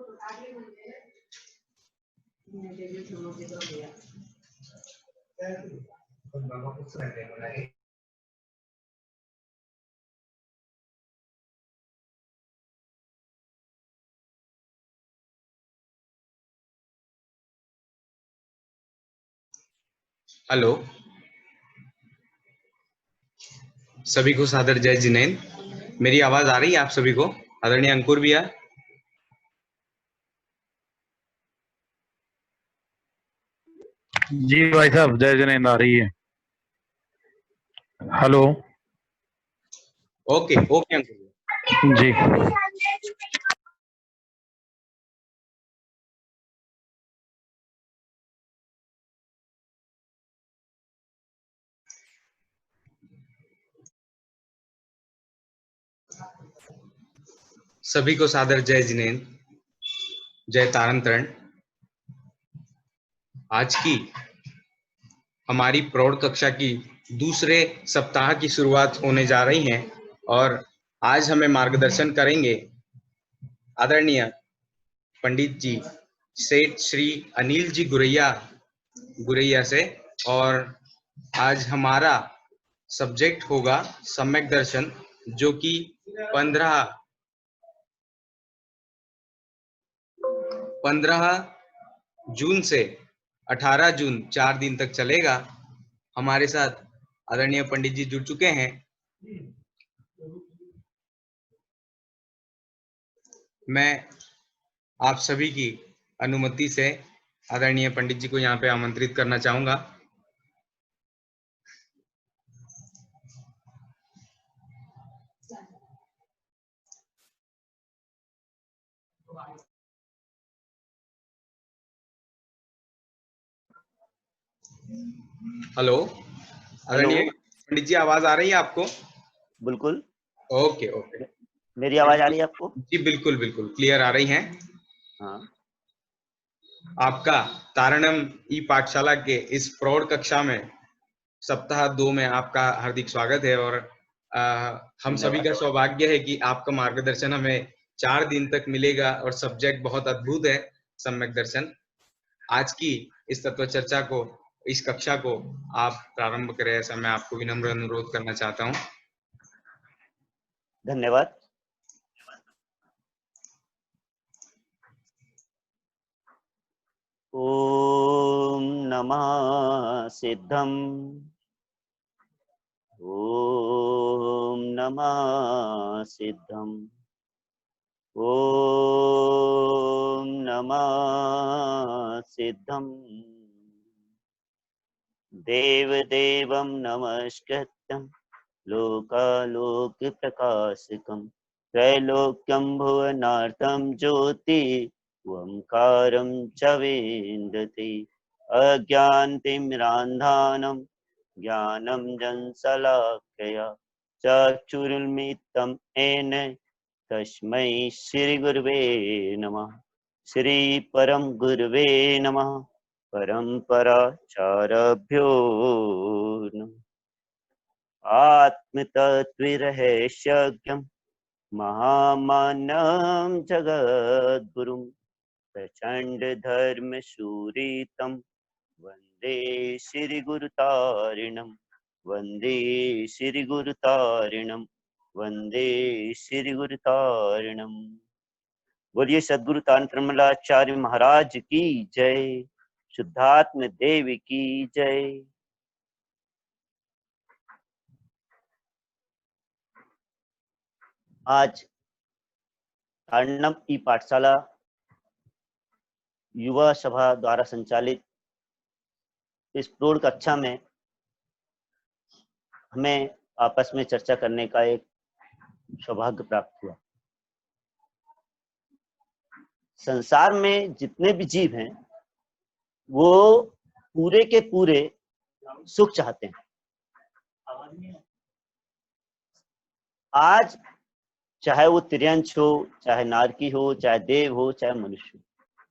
Hello, सभी को सादर जय जिनेंद्र। मेरी आवाज आ रही है आप सभी को? आदरणीय अंकुर भैया। जी भाई साहब, जय जिनेंद्र आ रही है। हेलो। ओके ओके अंकुर जी। सभी को सादर जय जिनेंद्र, जय तारण तरण। आज की हमारी प्रौढ़ कक्षा की दूसरे सप्ताह की शुरुआत होने जा रही है और आज हमें मार्गदर्शन करेंगे आदरणीय पंडित जी सेठ श्री अनिल जी गुरैया से। और आज हमारा सब्जेक्ट होगा सम्यक दर्शन, जो कि 15 जून से 18 जून 4 दिन तक चलेगा। हमारे साथ आदरणीय पंडित जी जुड़ चुके हैं। मैं आप सभी की अनुमति से आदरणीय पंडित जी को यहाँ पे आमंत्रित करना चाहूंगा। हेलो आदरणीय पंडित जी, आवाज आ रही है आपको? बिल्कुल। Okay okay. मेरी आवाज आ रही है आपको? जी बिल्कुल बिल्कुल क्लियर आ रही है। हाँ। आपका तारणम ई पाठशाला के इस प्रौढ़ कक्षा में सप्ताह 2 में आपका हार्दिक स्वागत है। और हम सभी का सौभाग्य है कि आपका मार्गदर्शन हमें 4 दिन तक मिलेगा और सब्जेक्ट बहुत अद्भुत है, सम्यक दर्शन। आज की इस तत्व चर्चा को, इस कक्षा को आप प्रारंभ करें, ऐसा मैं आपको विनम्र अनुरोध करना चाहता हूँ। धन्यवाद। ओम नमः सिद्धम, ओम नमः सिद्धम, ओम नमः सिद्धम। देवदेवं नमस्कृत्यं लोकालोकप्रकाशकं त्रैलोक्यं भुवनार्थं ज्योति ओंकारं च विन्दति। अज्ञानतिमिरान्धानं ज्ञानं जनशलाकया चक्षुरुन्मिलितं येन तस्मै श्रीगुरवे नमः। श्री परम गुरवे नमः। परम्पराचार्यभ्यो नमः। आत्मतत्त्वरहस्यज्ञं महामान्यं जगद्गुरुं प्रचण्डधर्मशूरितं वन्दे श्रीगुरुतारिणं, वन्दे श्रीगुरुतारिणं, वन्दे श्रीगुरुतारिणं। बोलिए सद्गुरु तारण त्रिमलाचार्य महाराज की जय, शुद्धात्म देव की जय। आज तारणम ई पाठशाला युवा सभा द्वारा संचालित इस प्रौढ़ कक्षा में हमें आपस में चर्चा करने का एक सौभाग्य प्राप्त हुआ। संसार में जितने भी जीव हैं वो पूरे के पूरे सुख चाहते हैं। आज चाहे वो तिर्यंश हो, चाहे नारकी हो, चाहे देव हो, चाहे मनुष्य हो,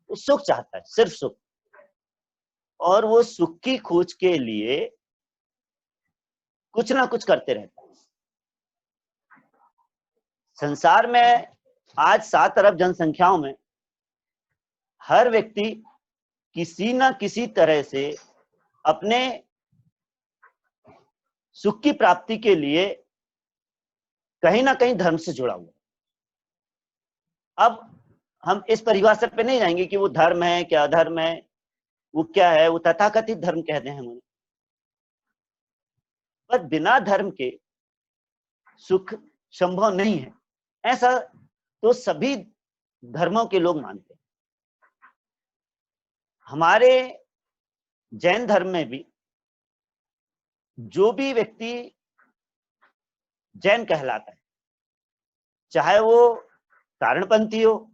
वो सुख चाहता है, सिर्फ सुख। और वो सुख की खोज के लिए कुछ ना कुछ करते रहता है। संसार में आज 7 अरब जनसंख्याओं में हर व्यक्ति किसी ना किसी तरह से अपने सुख की प्राप्ति के लिए कहीं ना कहीं धर्म से जुड़ा हुआ। अब हम इस परिभाषा पे नहीं जाएंगे कि वो धर्म है क्या अधर्म है, वो क्या है, वो तथाकथित धर्म कहते हैं उन्हें। पर बिना धर्म के सुख संभव नहीं है, ऐसा तो सभी धर्मों के लोग मानते हैं। हमारे जैन धर्म में भी जो भी व्यक्ति जैन कहलाता है, चाहे वो तारणपंथी हो,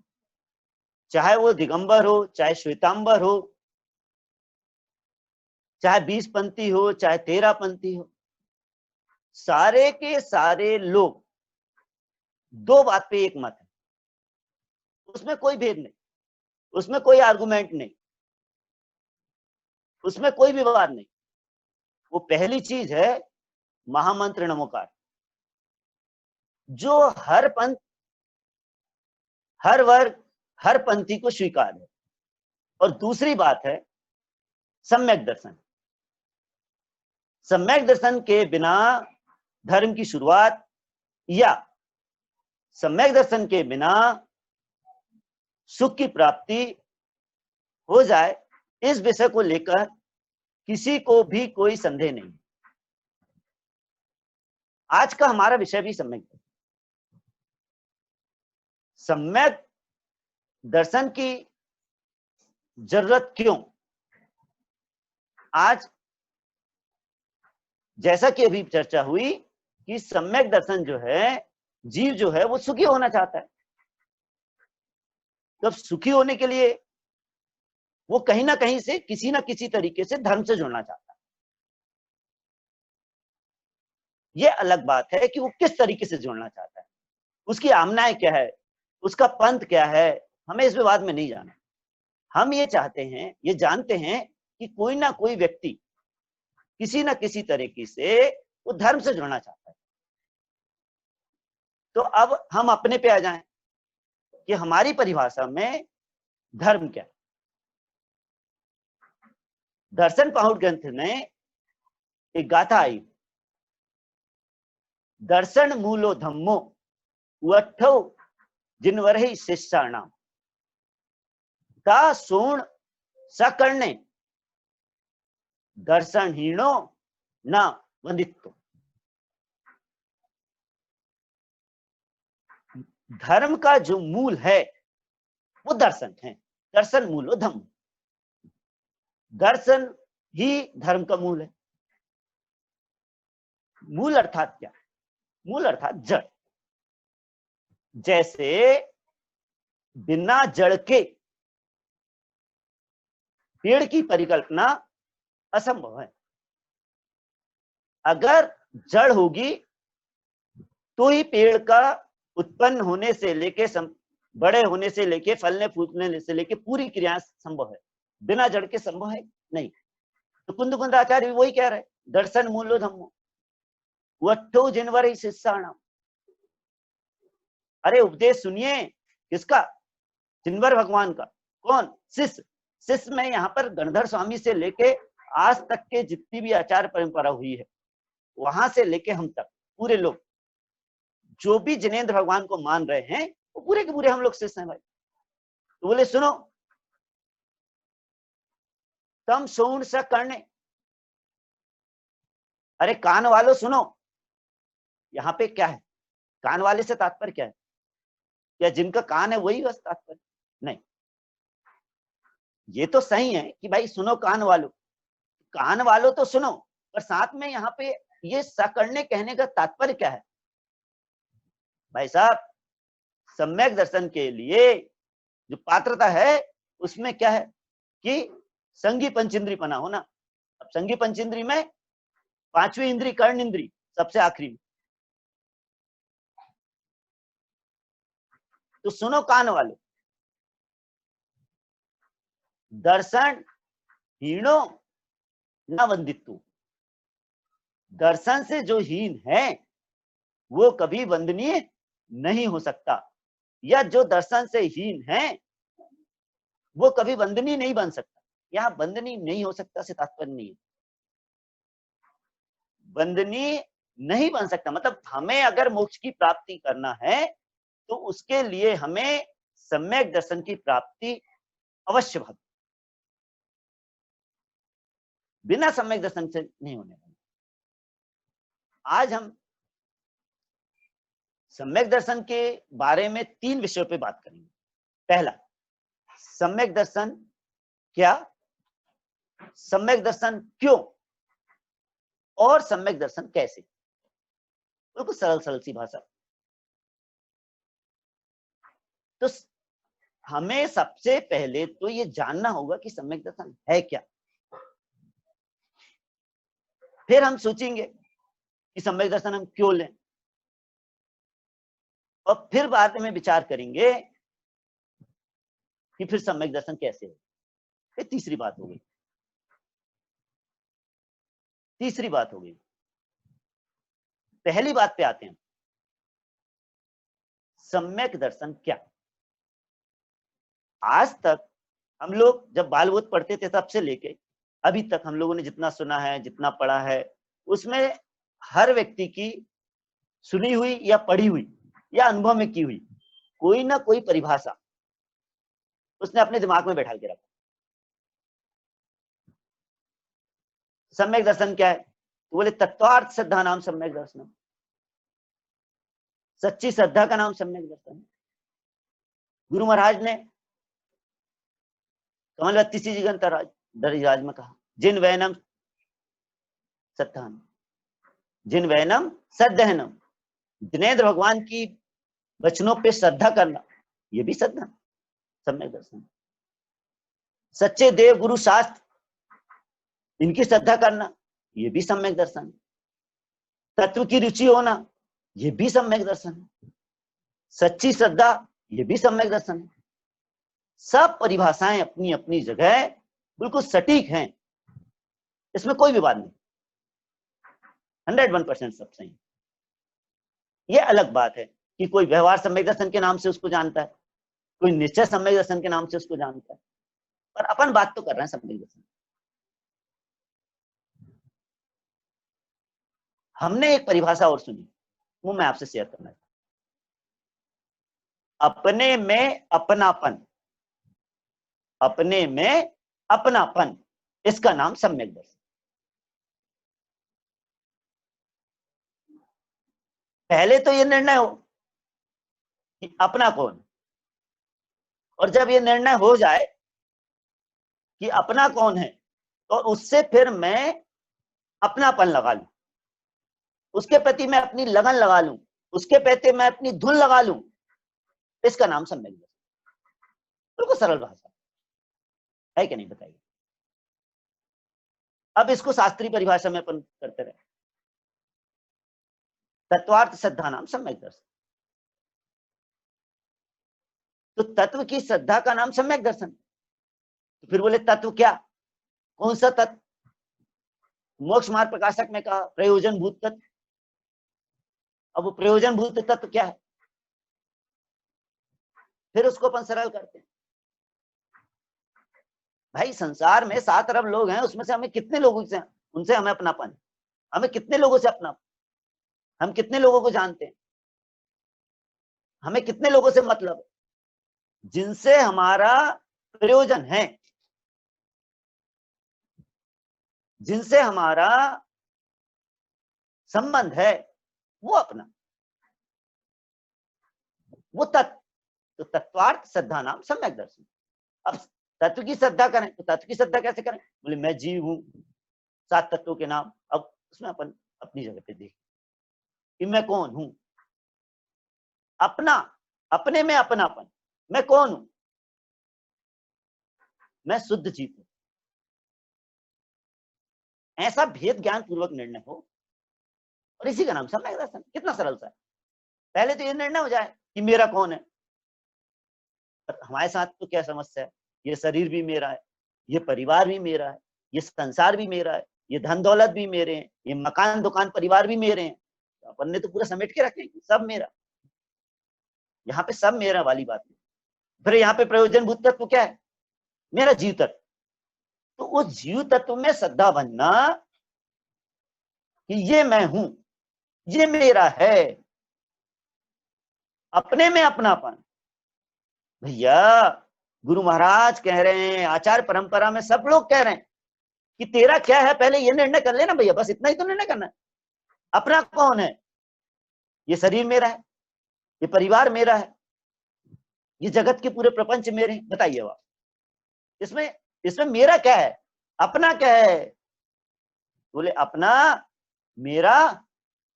चाहे वो दिगंबर हो, चाहे श्वेतांबर हो, चाहे 20पंथी हो, चाहे 13पंथी हो, सारे के सारे लोग दो बात पे एक मत है। उसमें कोई भेद नहीं, उसमें कोई आर्गुमेंट नहीं, उसमें कोई विवाद नहीं। वो पहली चीज है महामंत्र नमोकार, जो हर पंथ, हर वर्ग, हर पंथी को स्वीकार है। और दूसरी बात है सम्यक दर्शन। सम्यक दर्शन के बिना धर्म की शुरुआत या सम्यक दर्शन के बिना सुख की प्राप्ति हो जाए, इस विषय को लेकर किसी को भी कोई संदेह नहीं। आज का हमारा विषय भी सम्यक दर्शन। सम्यक दर्शन की जरूरत क्यों? आज जैसा कि अभी चर्चा हुई कि सम्यक दर्शन जो है, जीव जो है वो सुखी होना चाहता है। तो सुखी होने के लिए वो कहीं ना कहीं से किसी ना किसी तरीके से धर्म से जुड़ना चाहता है। ये अलग बात है कि वो किस तरीके से जुड़ना चाहता है, उसकी आमनाएं क्या है, उसका पंथ क्या है, हमें इस विवाद में नहीं जाना। हम ये चाहते हैं, ये जानते हैं कि कोई ना कोई व्यक्ति किसी ना किसी तरीके से वो धर्म से जुड़ना चाहता है। तो अब हम अपने पे आ जाएं कि हमारी परिभाषा में धर्म क्या है। दर्शन पाहुड़ ग्रंथ में एक गाथा आई, दर्शन मूलो धम्मो वठो जिनवरहि शिष्याणाम ता सोण सकर्णे दर्शनहीनो न वंदितो। धर्म का जो मूल है वो दर्शन है। दर्शन मूलो धम्म, दर्शन ही धर्म का मूल है। मूल अर्थात क्या? मूल अर्थात जड़। जैसे बिना जड़ के पेड़ की परिकल्पना असंभव है। अगर जड़ होगी तो ही पेड़ का उत्पन्न होने से लेके बड़े होने से लेके फलने फूलने से लेके पूरी क्रियाएं संभव है। बिना जड़ के संभव है नहीं। तो कुंद आचार्य वही कह रहे, दर्शन मूलो धम्मो वठो जिनवरहि शिष्याणाम। अरे उपदेश सुनिए, किसका? जिनवर भगवान का। कौन? शिष्य। शिष्य में यहाँ पर गणधर स्वामी से लेके आज तक के जितनी भी आचार परंपरा हुई है, वहां से लेके हम तक पूरे लोग जो भी जिनेंद्र भगवान को मान रहे हैं वो पूरे के पूरे हम लोग शिष्य हैं भाई। तो बोले सुनो, तम सोण स करने। अरे कान वालों सुनो, यहाँ पे क्या है? कान वाले से तात्पर्य क्या है? या जिनका कान है वही बस तात्पर्य? नहीं, ये तो सही है कि भाई सुनो कान वालों, कान वालों तो सुनो, पर साथ में यहाँ पे ये सकरणे कहने का तात्पर्य क्या है? भाई साहब, सम्यक दर्शन के लिए जो पात्रता है उसमें क्या है कि संगी पंचेंद्रीपना होना। अब संगी पंचेंद्री में पांचवी इंद्री कर्ण इंद्री सबसे आखिरी में। तो सुनो कान वालों, दर्शन हीनो न वंदितु। दर्शन से जो हीन है वो कभी वंदनीय नहीं हो सकता, या जो दर्शन से हीन है वो कभी बंधनीय नहीं बन सकता। यहाँ बंधनीय नहीं हो सकता से तात्पर्य नहीं है, बंधनीय नहीं बन सकता मतलब हमें अगर मोक्ष की प्राप्ति करना है तो उसके लिए हमें सम्यक दर्शन की प्राप्ति अवश्य भक्त, बिना सम्यक दर्शन से नहीं होने वाला। आज हम सम्यक दर्शन के बारे में 3 विषयों पे बात करेंगे। पहला, सम्यक दर्शन क्या, सम्यक दर्शन क्यों और सम्यक दर्शन कैसे। बिल्कुल सरल सरल सी भाषा। तो हमें सबसे पहले तो ये जानना होगा कि सम्यक दर्शन है क्या, फिर हम सोचेंगे कि सम्यक दर्शन हम क्यों लें, और फिर बाद में विचार करेंगे कि फिर सम्यक दर्शन कैसे है। ये तीसरी बात हो गई। तीसरी बात हो गई। पहली बात पे आते हैं, सम्यक दर्शन क्या। आज तक हम लोग जब बाल बोध पढ़ते थे तब से लेके अभी तक हम लोगों ने जितना सुना है, जितना पढ़ा है, उसमें हर व्यक्ति की सुनी हुई या पढ़ी हुई या अनुभव में की हुई कोई ना कोई परिभाषा उसने अपने दिमाग में बैठा के रखा। सम्यक दर्शन क्या है, तो बोले तत्वार्थ श्रद्धा नाम सम्यक दर्शन, सच्ची श्रद्धा का नाम सम्यक दर्शन। गुरु महाराज ने कमलवती जी दरिराज में कहा, जिन वैनम सत्तान जिन वैनम सदहनम, दिनेन्द्र भगवान की वचनों पे श्रद्धा करना ये भी श्रद्धा सम्यक दर्शन। सच्चे देव गुरु शास्त्र इनकी श्रद्धा करना ये भी सम्यक दर्शन। तत्व की रुचि होना ये भी सम्यक दर्शन। सच्ची श्रद्धा ये भी सम्यक दर्शन। सब परिभाषाएं अपनी अपनी जगह बिल्कुल सटीक हैं, इसमें कोई विवाद नहीं, 101% सब सही। ये अलग बात है कि कोई व्यवहार सम्यक दर्शन के नाम से उसको जानता है, कोई निश्चय सम्यक दर्शन के नाम से उसको जानता है, पर अपन बात तो कर रहे हैं सम्यक दर्शन। हमने एक परिभाषा और सुनी, वो मैं आपसे शेयर करना चाहता हूं। अपने में अपनापन, अपने में अपनापन, इसका नाम सम्यक दर्शन। पहले तो ये निर्णय हो कि अपना कौन, और जब ये निर्णय हो जाए कि अपना कौन है तो उससे फिर मैं अपनापन लगा लूं, उसके प्रति मैं अपनी लगन लगा लूं, उसके प्रति मैं अपनी धुन लगा लूं, इसका नाम सम्यक दर्शन। बिल्कुल सरल भाषा है कि नहीं, बताइए। अब इसको शास्त्रीय परिभाषा में अपन करते रहे, तत्वार्थ श्रद्धा नाम सम्यक दर्शन। तो तत्व की श्रद्धा का नाम सम्यक दर्शन। तो फिर बोले तत्व क्या, कौन सा तत्व। मोक्ष मार्ग प्रकाशक में कहा प्रयोजन भूत तत्व। अब वो प्रयोजन भूत तत्व क्या है, फिर उसको अपन सरल करते हैं। भाई संसार में 7 अरब लोग हैं, उसमें से हमें कितने लोगों से, उनसे हमें अपनापन, हमें कितने लोगों से अपना, हम कितने लोगों को जानते हैं, हमें कितने लोगों से मतलब, जिनसे हमारा प्रयोजन है, जिनसे हमारा संबंध है, वो अपना, वो तत्व। तो तत्वार्थ श्रद्धा नाम सम्यक दर्शन। अब तत्व की श्रद्धा करें तो तत्व की श्रद्धा कैसे करें, बोले मैं जीव हूं, 7 तत्वों के नाम। अब उसमें अपन अपनी जगह पे देखें कि मैं कौन हूं, अपना, अपने में अपनापन, मैं कौन हूं, मैं शुद्ध जीव हूं। ऐसा भेद ज्ञान पूर्वक निर्णय हो, और इसी का नाम सम्यक दर्शन। कितना सरल सा है। पहले तो ये निर्णय हो जाए कि मेरा कौन है। हमारे साथ तो क्या समस्या है, ये शरीर भी मेरा है, ये परिवार भी मेरा है, ये संसार भी मेरा है, ये धन दौलत भी मेरे हैं, ये मकान दुकान परिवार भी मेरे हैं। तो अपन ने तो पूरा समेट के रखे सब मेरा, यहाँ पे सब मेरा वाली बात है। फिर यहाँ पे प्रयोजन भूत तत्व क्या है, मेरा जीव तत्व, तो उस जीव तत्व में श्रद्धा बनना कि ये मैं हूं, ये मेरा है, अपने में अपनापन। भैया गुरु महाराज कह रहे हैं, आचार्य परंपरा में सब लोग कह रहे हैं कि तेरा क्या है, पहले ये निर्णय कर लेना भैया, बस इतना ही तो निर्णय करना है। अपना कौन है? ये शरीर मेरा है, ये परिवार मेरा है, ये जगत के पूरे प्रपंच मेरे हैं। बताइए आप, इसमें इसमें मेरा क्या है, अपना क्या है? बोले अपना मेरा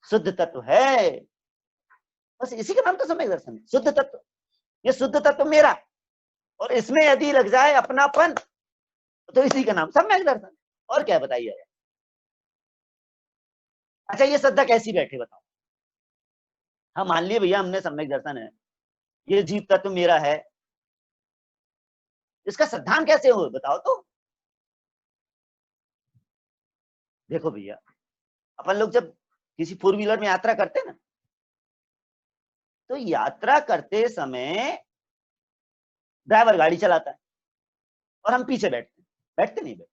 शुद्ध तत्व है। बस इसी का नाम तो सम्यक दर्शन है, शुद्ध तत्व। ये शुद्ध तत्व मेरा, और इसमें यदि लग जाए अपनापन तो इसी का नाम सम्यक दर्शन। और क्या बताइए? अच्छा ये श्रद्धा कैसी बैठे बताओ? हाँ मान लिए भैया हमने सम्यक दर्शन है, ये जीव तत्व मेरा है, इसका सिद्धांत कैसे हो बताओ तो। देखो भैया, अपन लोग जब किसी फोर व्हीलर में यात्रा करते हैं ना, तो यात्रा करते समय ड्राइवर गाड़ी चलाता है और हम पीछे बैठते हैं, बैठते नहीं बैठते?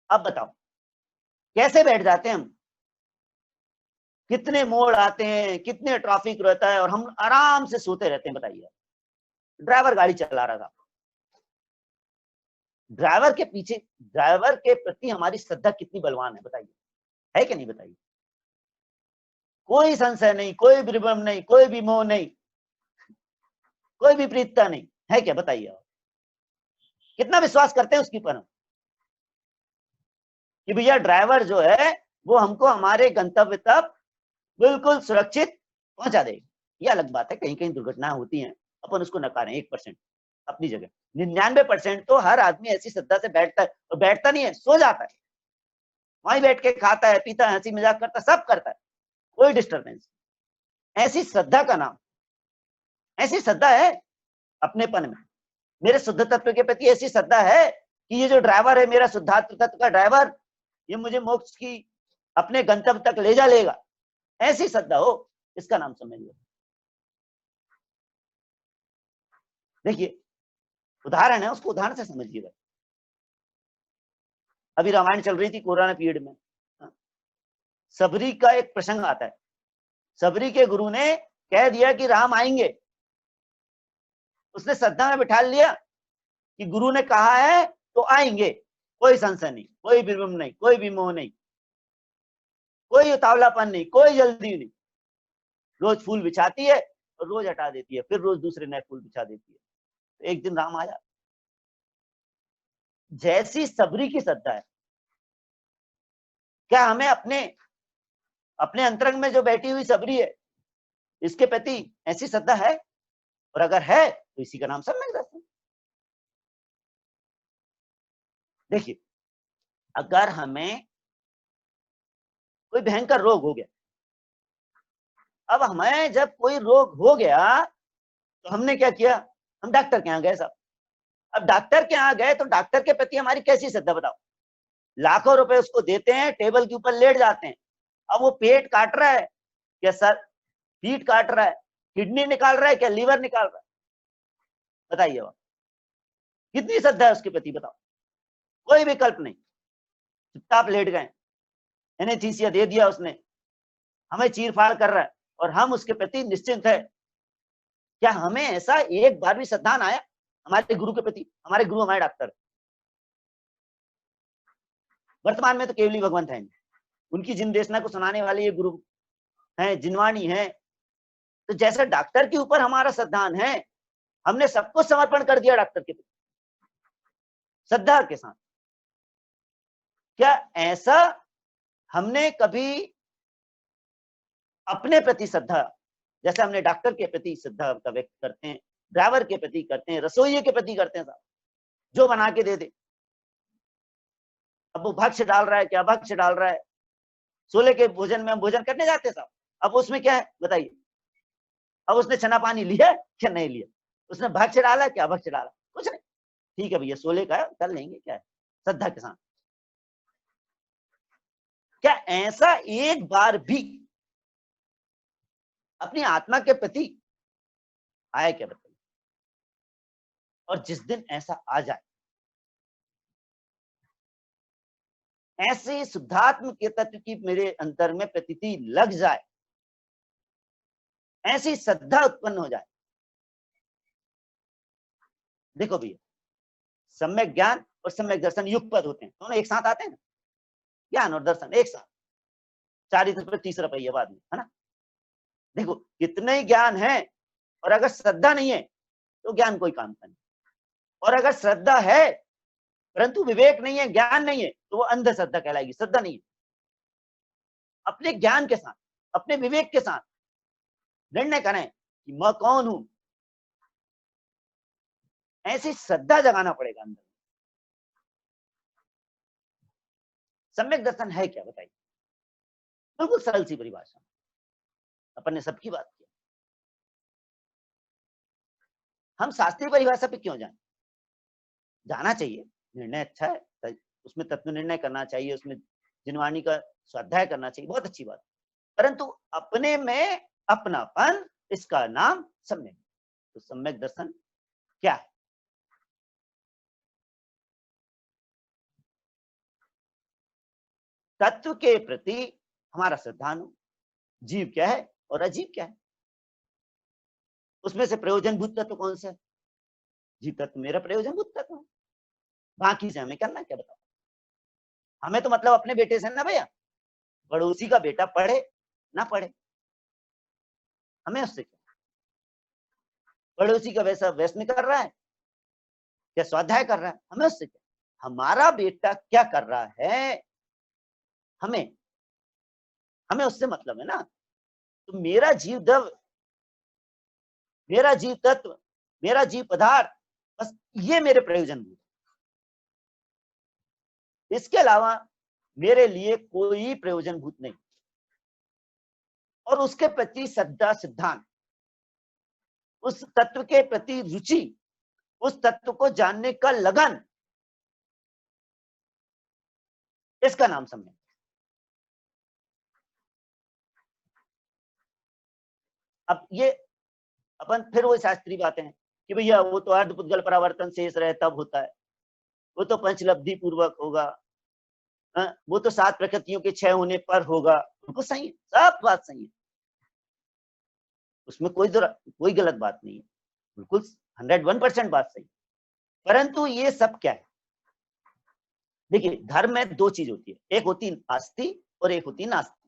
अब बताओ कैसे बैठ जाते हैं हम? कितने मोड़ आते हैं, कितने ट्रैफिक रहता है, और हम आराम से सोते रहते हैं। बताइए, ड्राइवर गाड़ी चला रहा था, ड्राइवर के पीछे, ड्राइवर के प्रति हमारी श्रद्धा कितनी बलवान है बताइए, है कि नहीं बताइए? कोई संशय नहीं, कोई विभ्रम नहीं, कोई भी मोह नहीं, कोई भी प्रीतता नहीं, है क्या बताइए? आप कितना विश्वास करते हैं उसकी पर हम, कि भैया ड्राइवर जो है वो हमको हमारे गंतव्य तक बिल्कुल सुरक्षित पहुंचा देगा। ये अलग बात है, कहीं कहीं दुर्घटनाएं होती हैं, अपन उसको नकारें, 1% अपनी जगह। 99% तो हर आदमी ऐसी श्रद्धा से बैठता है, और बैठता नहीं है, सो जाता है, वहीं बैठ के खाता है, पीता है, हंसी मजाक करता है, सब करता है, कोई डिस्टर्बेंस। ऐसी श्रद्धा का नाम, ऐसी श्रद्धा है अपनेपन में, मेरे शुद्ध तत्व के प्रति ऐसी श्रद्धा है कि ये जो ड्राइवर है, मेरा शुद्धात्म तत्व का ड्राइवर, ये मुझे मोक्ष की, अपने गंतव्य तक ले जा लेगा, ऐसी श्रद्धा हो, इसका नाम समझिए। देखिए उदाहरण है, उसको उदाहरण से समझिएगा। अभी रामायण चल रही थी कोरोना पीरियड में, सबरी का एक प्रसंग आता है। सबरी के गुरु ने कह दिया कि राम आएंगे, उसने श्रद्धा में बिठा लिया कि गुरु ने कहा है तो आएंगे, कोई संशय नहीं, कोई विभ्रम नहीं, कोई विमोह नहीं, कोई उतावलापन नहीं, कोई जल्दी नहीं। रोज फूल बिछाती है और रोज हटा देती है, फिर रोज दूसरे नए फूल बिछा देती है। तो एक दिन राम आया। जैसी सबरी की श्रद्धा है, क्या हमें अपने अपने अंतरंग में जो बैठी हुई सबरी है, इसके प्रति ऐसी श्रद्धा है? और अगर है तो इसी का नाम सम्यक दर्शन। देखिए अगर हमें कोई भयंकर रोग हो गया, अब हमें जब कोई रोग हो गया तो हमने क्या किया, हम डॉक्टर के यहाँ गए साहब। अब डॉक्टर के यहाँ गए तो डॉक्टर के प्रति हमारी कैसी श्रद्धा बताओ? लाखों रुपए उसको देते हैं, टेबल के ऊपर लेट जाते हैं। अब वो पेट काट रहा है क्या सर, पीठ काट रहा है, किडनी निकाल रहा है क्या, लीवर निकाल रहा है? बताइए आप कितनी श्रद्धा है उसके प्रति बताओ? कोई विकल्प नहीं, चुपचाप लेट गए, एनेस्थीसिया दे दिया उसने, हमें चीर फाड़ कर रहा है और हम उसके प्रति निश्चिंत है। क्या हमें ऐसा एक बार भी श्रद्धा आया हमारे गुरु के प्रति? हमारे गुरु हमारे डॉक्टर, वर्तमान में तो केवली भगवंत है, उनकी जिन देशना को सुनाने वाले ये गुरु हैं, जिनवाणी है। तो जैसा डॉक्टर के ऊपर हमारा श्रद्धान है, हमने सब कुछ समर्पण कर दिया डॉक्टर के प्रति श्रद्धा के साथ, क्या ऐसा हमने कभी अपने प्रति श्रद्धा, जैसे हमने डॉक्टर के प्रति श्रद्धा का व्यक्त करते हैं, ड्राइवर के प्रति करते हैं, रसोइये के प्रति करते हैं साहब, जो बना के दे दे, अब वो भक्ष्य डाल रहा है क्या भक्ष्य डाल रहा है, सोले के भोजन में हम भोजन करने जाते हैं साहब, अब उसमें क्या है बताइए? अब उसने चना पानी लिया क्या नहीं लिया, उसने भक्ष्य डाला क्या भक्ष्य डाला, कुछ नहीं, ठीक है भैया सोले का कर लेंगे, क्या है श्रद्धा के साथ। क्या ऐसा एक बार भी अपनी आत्मा के प्रति आया क्या बताइए? और जिस दिन ऐसा आ जाए, ऐसे शुद्धात्म के तत्व की मेरे अंतर में प्रतीति लग जाए, ऐसी श्रद्धा उत्पन्न हो जाए। देखो भैया, सम्यक ज्ञान और सम्यक दर्शन युगपद होते हैं, दोनों एक साथ आते हैं ना, ज्ञान और दर्शन एक साथ, चारित्र पर तीसरा पहिया बाद में, है ना। देखो कितने ही ज्ञान है और अगर श्रद्धा नहीं है तो ज्ञान कोई काम का नहीं, और अगर श्रद्धा है परंतु विवेक नहीं है, ज्ञान नहीं है, तो वो अंधश्रद्धा कहलाएगी, श्रद्धा नहीं है। अपने ज्ञान के साथ, अपने विवेक के साथ निर्णय करें कि मैं कौन हूं, ऐसी श्रद्धा जगाना पड़ेगा अंदर। सम्यक दर्शन है क्या बताइए? बिल्कुल सरल सी परिभाषा, अपन ने सबकी बात की। हम शास्त्रीय परिभाषा पे क्यों जाएं? जाना चाहिए, निर्णय अच्छा है, उसमें तत्व निर्णय करना चाहिए, उसमें जिनवाणी का स्वाध्याय करना चाहिए, बहुत अच्छी बात, परंतु अपने में अपनापन, इसका नाम सम्यक। तो सम्यक दर्शन क्या है? तत्व के प्रति हमारा श्रद्धानु जीव क्या है और अजीव क्या है, उसमें से प्रयोजनभूत तत्व कौन सा है? जीव तत्व मेरा प्रयोजनभूत तत्व है, बाकी से हमें करना क्या बताओ? हमें तो मतलब अपने बेटे से ना भैया, पड़ोसी का बेटा पढ़े ना पढ़े हमें उससे क्या? पड़ोसी का वैसा व्यसन कर रहा है क्या, स्वाध्याय कर रहा है, हमें उससे क्या? हमारा बेटा क्या कर रहा है, हमें उससे मतलब है ना। तो मेरा जीव द्रव, मेरा जीव तत्व, मेरा जीव पदार्थ, बस ये मेरे प्रयोजन है, इसके अलावा मेरे लिए कोई प्रयोजनभूत नहीं। और उसके प्रति श्रद्धा, सिद्धांत, उस तत्व के प्रति रुचि, उस तत्व को जानने का लगन, इसका नाम सम्यक। अब ये अपन फिर वो शास्त्रीय बातें हैं कि भैया वो तो अर्धपुद्गल परावर्तन शेष रहे तब होता है, वो तो पंचलब्धि पूर्वक होगा, वो तो 7 प्रकृतियों के क्षय होने पर होगा, बिल्कुल सही है, सब बात सही है, उसमें कोई गलत बात नहीं है, बिल्कुल 101% बात सही। परंतु ये सब क्या है? देखिए धर्म में 2 चीज होती है, एक होती आस्ति और एक होती नास्ति।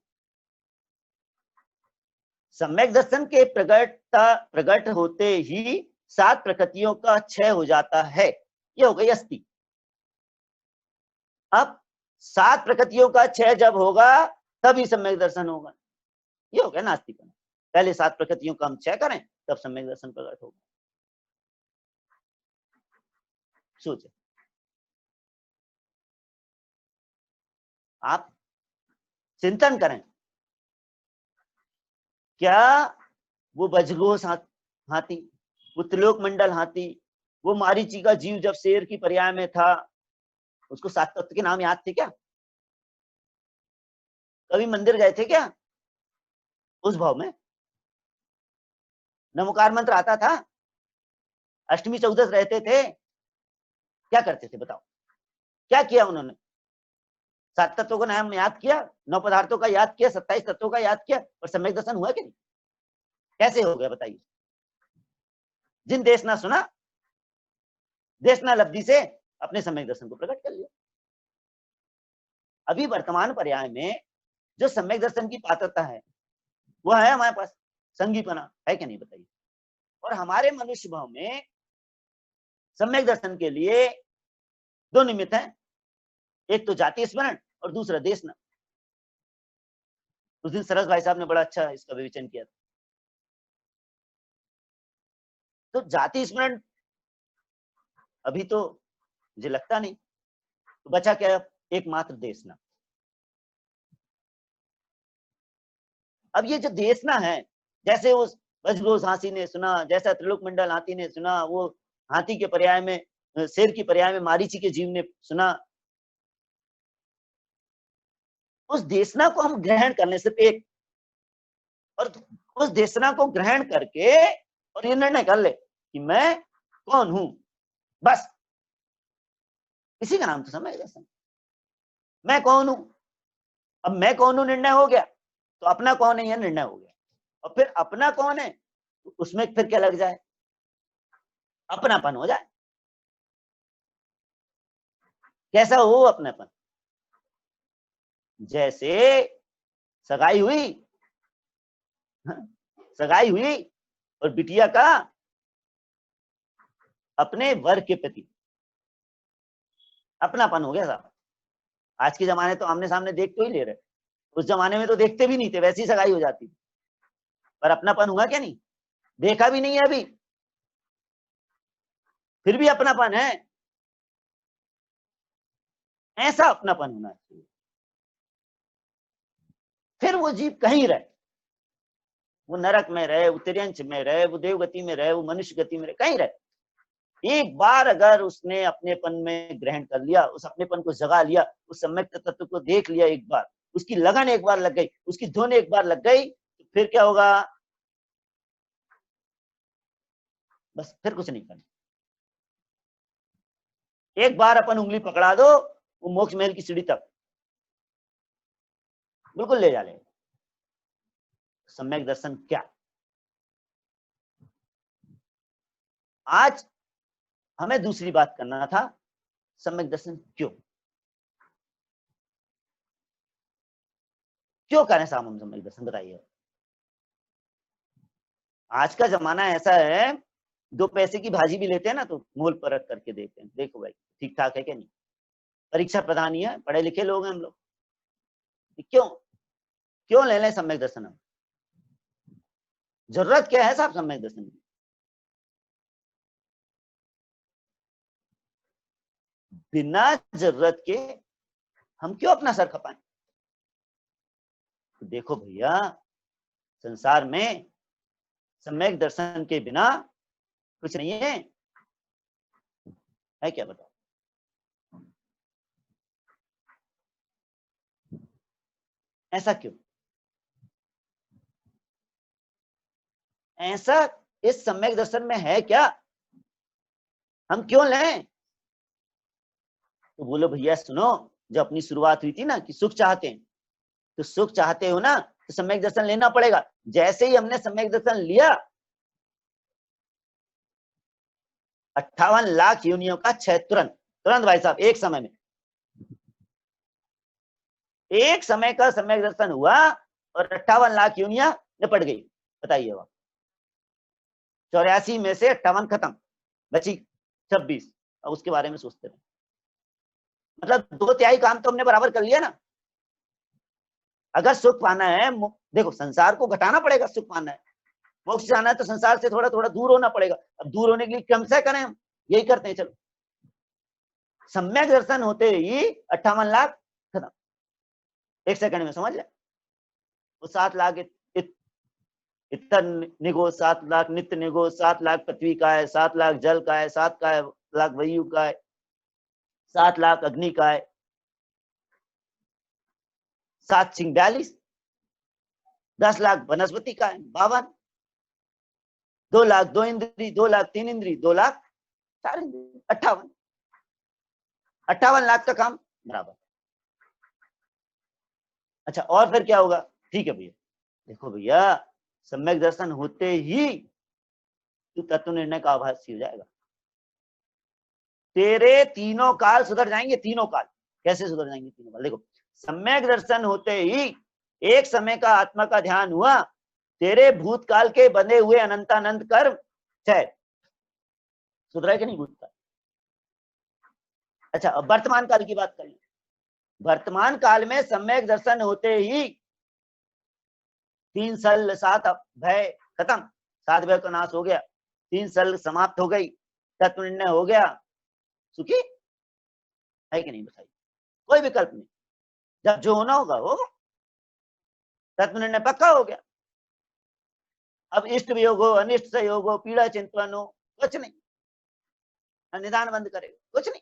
सम्यक दर्शन के प्रकट होते ही 7 प्रकृतियों का क्षय हो जाता है, ये हो गई अस्थि। अब 7 प्रकृतियों का क्षय जब होगा तभी सम्यक दर्शन होगा, ये हो गया नास्तिकपन। पहले 7 प्रकृतियों का हम क्षय करें तब सम्यक दर्शन प्रकट होगा। सोचे आप, चिंतन करें, क्या वो बजघोष हाथी, वो त्रिलोक मंडल हाथी, वो मारीची का जीव जब शेर की पर्याय में था, उसको 7 तत्व के नाम याद थे क्या? कभी मंदिर गए थे क्या उस भाव में? नमोकार मंत्र आता था, अष्टमी चौदस रहते थे, क्या करते थे बताओ? क्या किया उन्होंने? 7 तत्वों का नाम याद किया, 9 पदार्थों का याद किया, 27 तत्वों का याद किया, और सम्यक दर्शन हुआ कि नहीं? कैसे हो गया बताइए? जिन देश ना सुना, देश ना लब्धि से अपने सम्यक दर्शन को प्रकट कर लिया। अभी वर्तमान पर्याय में जो सम्यक दर्शन की पात्रता है वो है हमारे पास, संगीपना है कि नहीं बताइए? और हमारे मनुष्य भाव में सम्यक दर्शन के लिए 2 निमित्त हैं, एक तो जाति स्मरण और दूसरा देशना। उस दिन सरस भाई साहब ने बड़ा अच्छा इसका विवेचन किया था। तो जाति स्मरण अभी तो मुझे लगता नहीं, तो बचा क्या? एकमात्र देशना। अब ये जो देशना है, जैसे उस बजघोष हाथी ने सुना, जैसा त्रिलोक मंडल हाथी ने सुना, वो हाथी के पर्याय में, शेर की पर्याय में मारीची के जीव ने सुना, उस देशना को हम ग्रहण करने से एक, और उस देशना को ग्रहण करके और ये निर्णय कर ले कि मैं कौन हूं, बस इसी का नाम तो सम्यक दर्शन। मैं कौन हूं, अब मैं कौन हूं निर्णय हो गया, तो अपना कौन है यह निर्णय हो गया। और फिर अपना कौन है, तो उसमें फिर क्या लग जाए, अपनापन हो जाए। कैसा हो अपनापन, जैसे सगाई हुई, सगाई हुई और बिटिया का अपने वर के प्रति अपनापन हो गया साहब। आज के जमाने तो आमने सामने देख तो ही ले रहे, उस जमाने में तो देखते भी नहीं थे, वैसी सगाई हो जाती, पर अपनापन हुआ क्या नहीं, देखा भी नहीं है अभी, फिर भी अपनापन है। ऐसा अपनापन होना चाहिए। फिर वो जीव कहीं रहे, वो नरक में रहे, वो तिर्यंच में रहे, वो देवगति में रहे, वो मनुष्य गति में रहे, कहीं रहे, एक बार अगर उसने अपनेपन में ग्रहण कर लिया, उस अपनेपन को जगा लिया, उस सम्यक तत्व को देख लिया एक बार, उसकी लगन एक बार लग गई, उसकी धुन एक बार लग गई, तो फिर क्या होगा, बस फिर कुछ नहीं करना। एक बार अपन उंगली पकड़ा दो, वो मोक्ष महल की सीढ़ी तक बिल्कुल ले जा ले। सम्यक दर्शन क्या, आज हमें दूसरी बात करना था, सम्यक दर्शन क्यों क्यों करें साहब हम सम्यक दर्शन, बताइए। आज का जमाना ऐसा है, 2 पैसे की भाजी भी लेते हैं ना तो मोल परख करके देखते हैं, देखो भाई ठीक ठाक है क्या नहीं, परीक्षा प्रधान ही है, पढ़े लिखे लोग हैं हम लोग, क्यों क्यों ले लें सम्यक दर्शन हम, जरूरत क्या है साहब सम्यक दर्शन की, बिना जरूरत के हम क्यों अपना सर खपाएं। तो देखो भैया, संसार में सम्यक दर्शन के बिना कुछ नहीं है क्या बताओ। ऐसा क्यों, ऐसा इस सम्यक दर्शन में है क्या, हम क्यों लें। तो बोलो भैया सुनो, जो अपनी शुरुआत हुई थी ना कि सुख चाहते हैं, तो सुख चाहते हो ना तो सम्यक दर्शन लेना पड़ेगा। जैसे ही हमने सम्यक दर्शन लिया, 58 लाख योनियों का क्षय तुरंत तुरंत भाई साहब, एक समय में, एक समय का सम्यक दर्शन हुआ और 58 लाख योनियां निपट गई। बताइए आप, 84 में से 58 खत्म, बची 26, और उसके बारे में सोचते रहे, मतलब 2/3 काम तो हमने बराबर कर लिया ना। अगर सुख पाना है, देखो संसार को घटाना पड़ेगा, सुख पाना है, मोक्ष जाना है तो संसार से थोड़ा थोड़ा दूर होना पड़ेगा। अब दूर होने के लिए कम से करें, हम यही करते हैं। चलो, सम्यक दर्शन होते ही 58 लाख खत्म, एक सेकंड में समझ ले। वो 7 लाख इतर निगो, 7 लाख नित्य निगो, 7 लाख पृथ्वी का है, 7 लाख जल का है, 7 लाख वायु का है, 7 लाख अग्नि का है, 7 सिंह 42, 10 लाख वनस्पति का है 52, 2 लाख 2 इंद्री, 2 लाख 3 इंद्री, 2 लाख 4 इंद्री, 58 लाख का काम बराबर। अच्छा, और फिर क्या होगा, ठीक है भैया, देखो भैया, सम्यक दर्शन होते ही तू तत्व निर्णय का आभासी हो जाएगा, तेरे तीनों काल सुधर जाएंगे, तीनों काल। कैसे सुधर जाएंगे तीनों काल, देखो, सम्यक दर्शन होते ही एक समय का आत्मा का ध्यान हुआ, तेरे भूतकाल के बंधे हुए अनंतानंत कर्म क्षय, सुधरा कि नहीं भूतकाल। अच्छा, अब वर्तमान काल की बात करें, वर्तमान काल में सम्यक दर्शन होते ही 3 सल 7 भय खत्म, 7 भय का नाश हो गया, 3 सल समाप्त हो गई, तत्व निर्णय हो गया, सुखी है कि नहीं बताइए, कोई विकल्प नहीं, जब जो होना होगा होगा, तत्व निर्णय पक्का हो गया। अब इष्ट वियोग हो, अनिष्ट सहयोग हो, पीड़ा चिंतन हो, कुछ नहीं, निदान बंद करे, कुछ नहीं।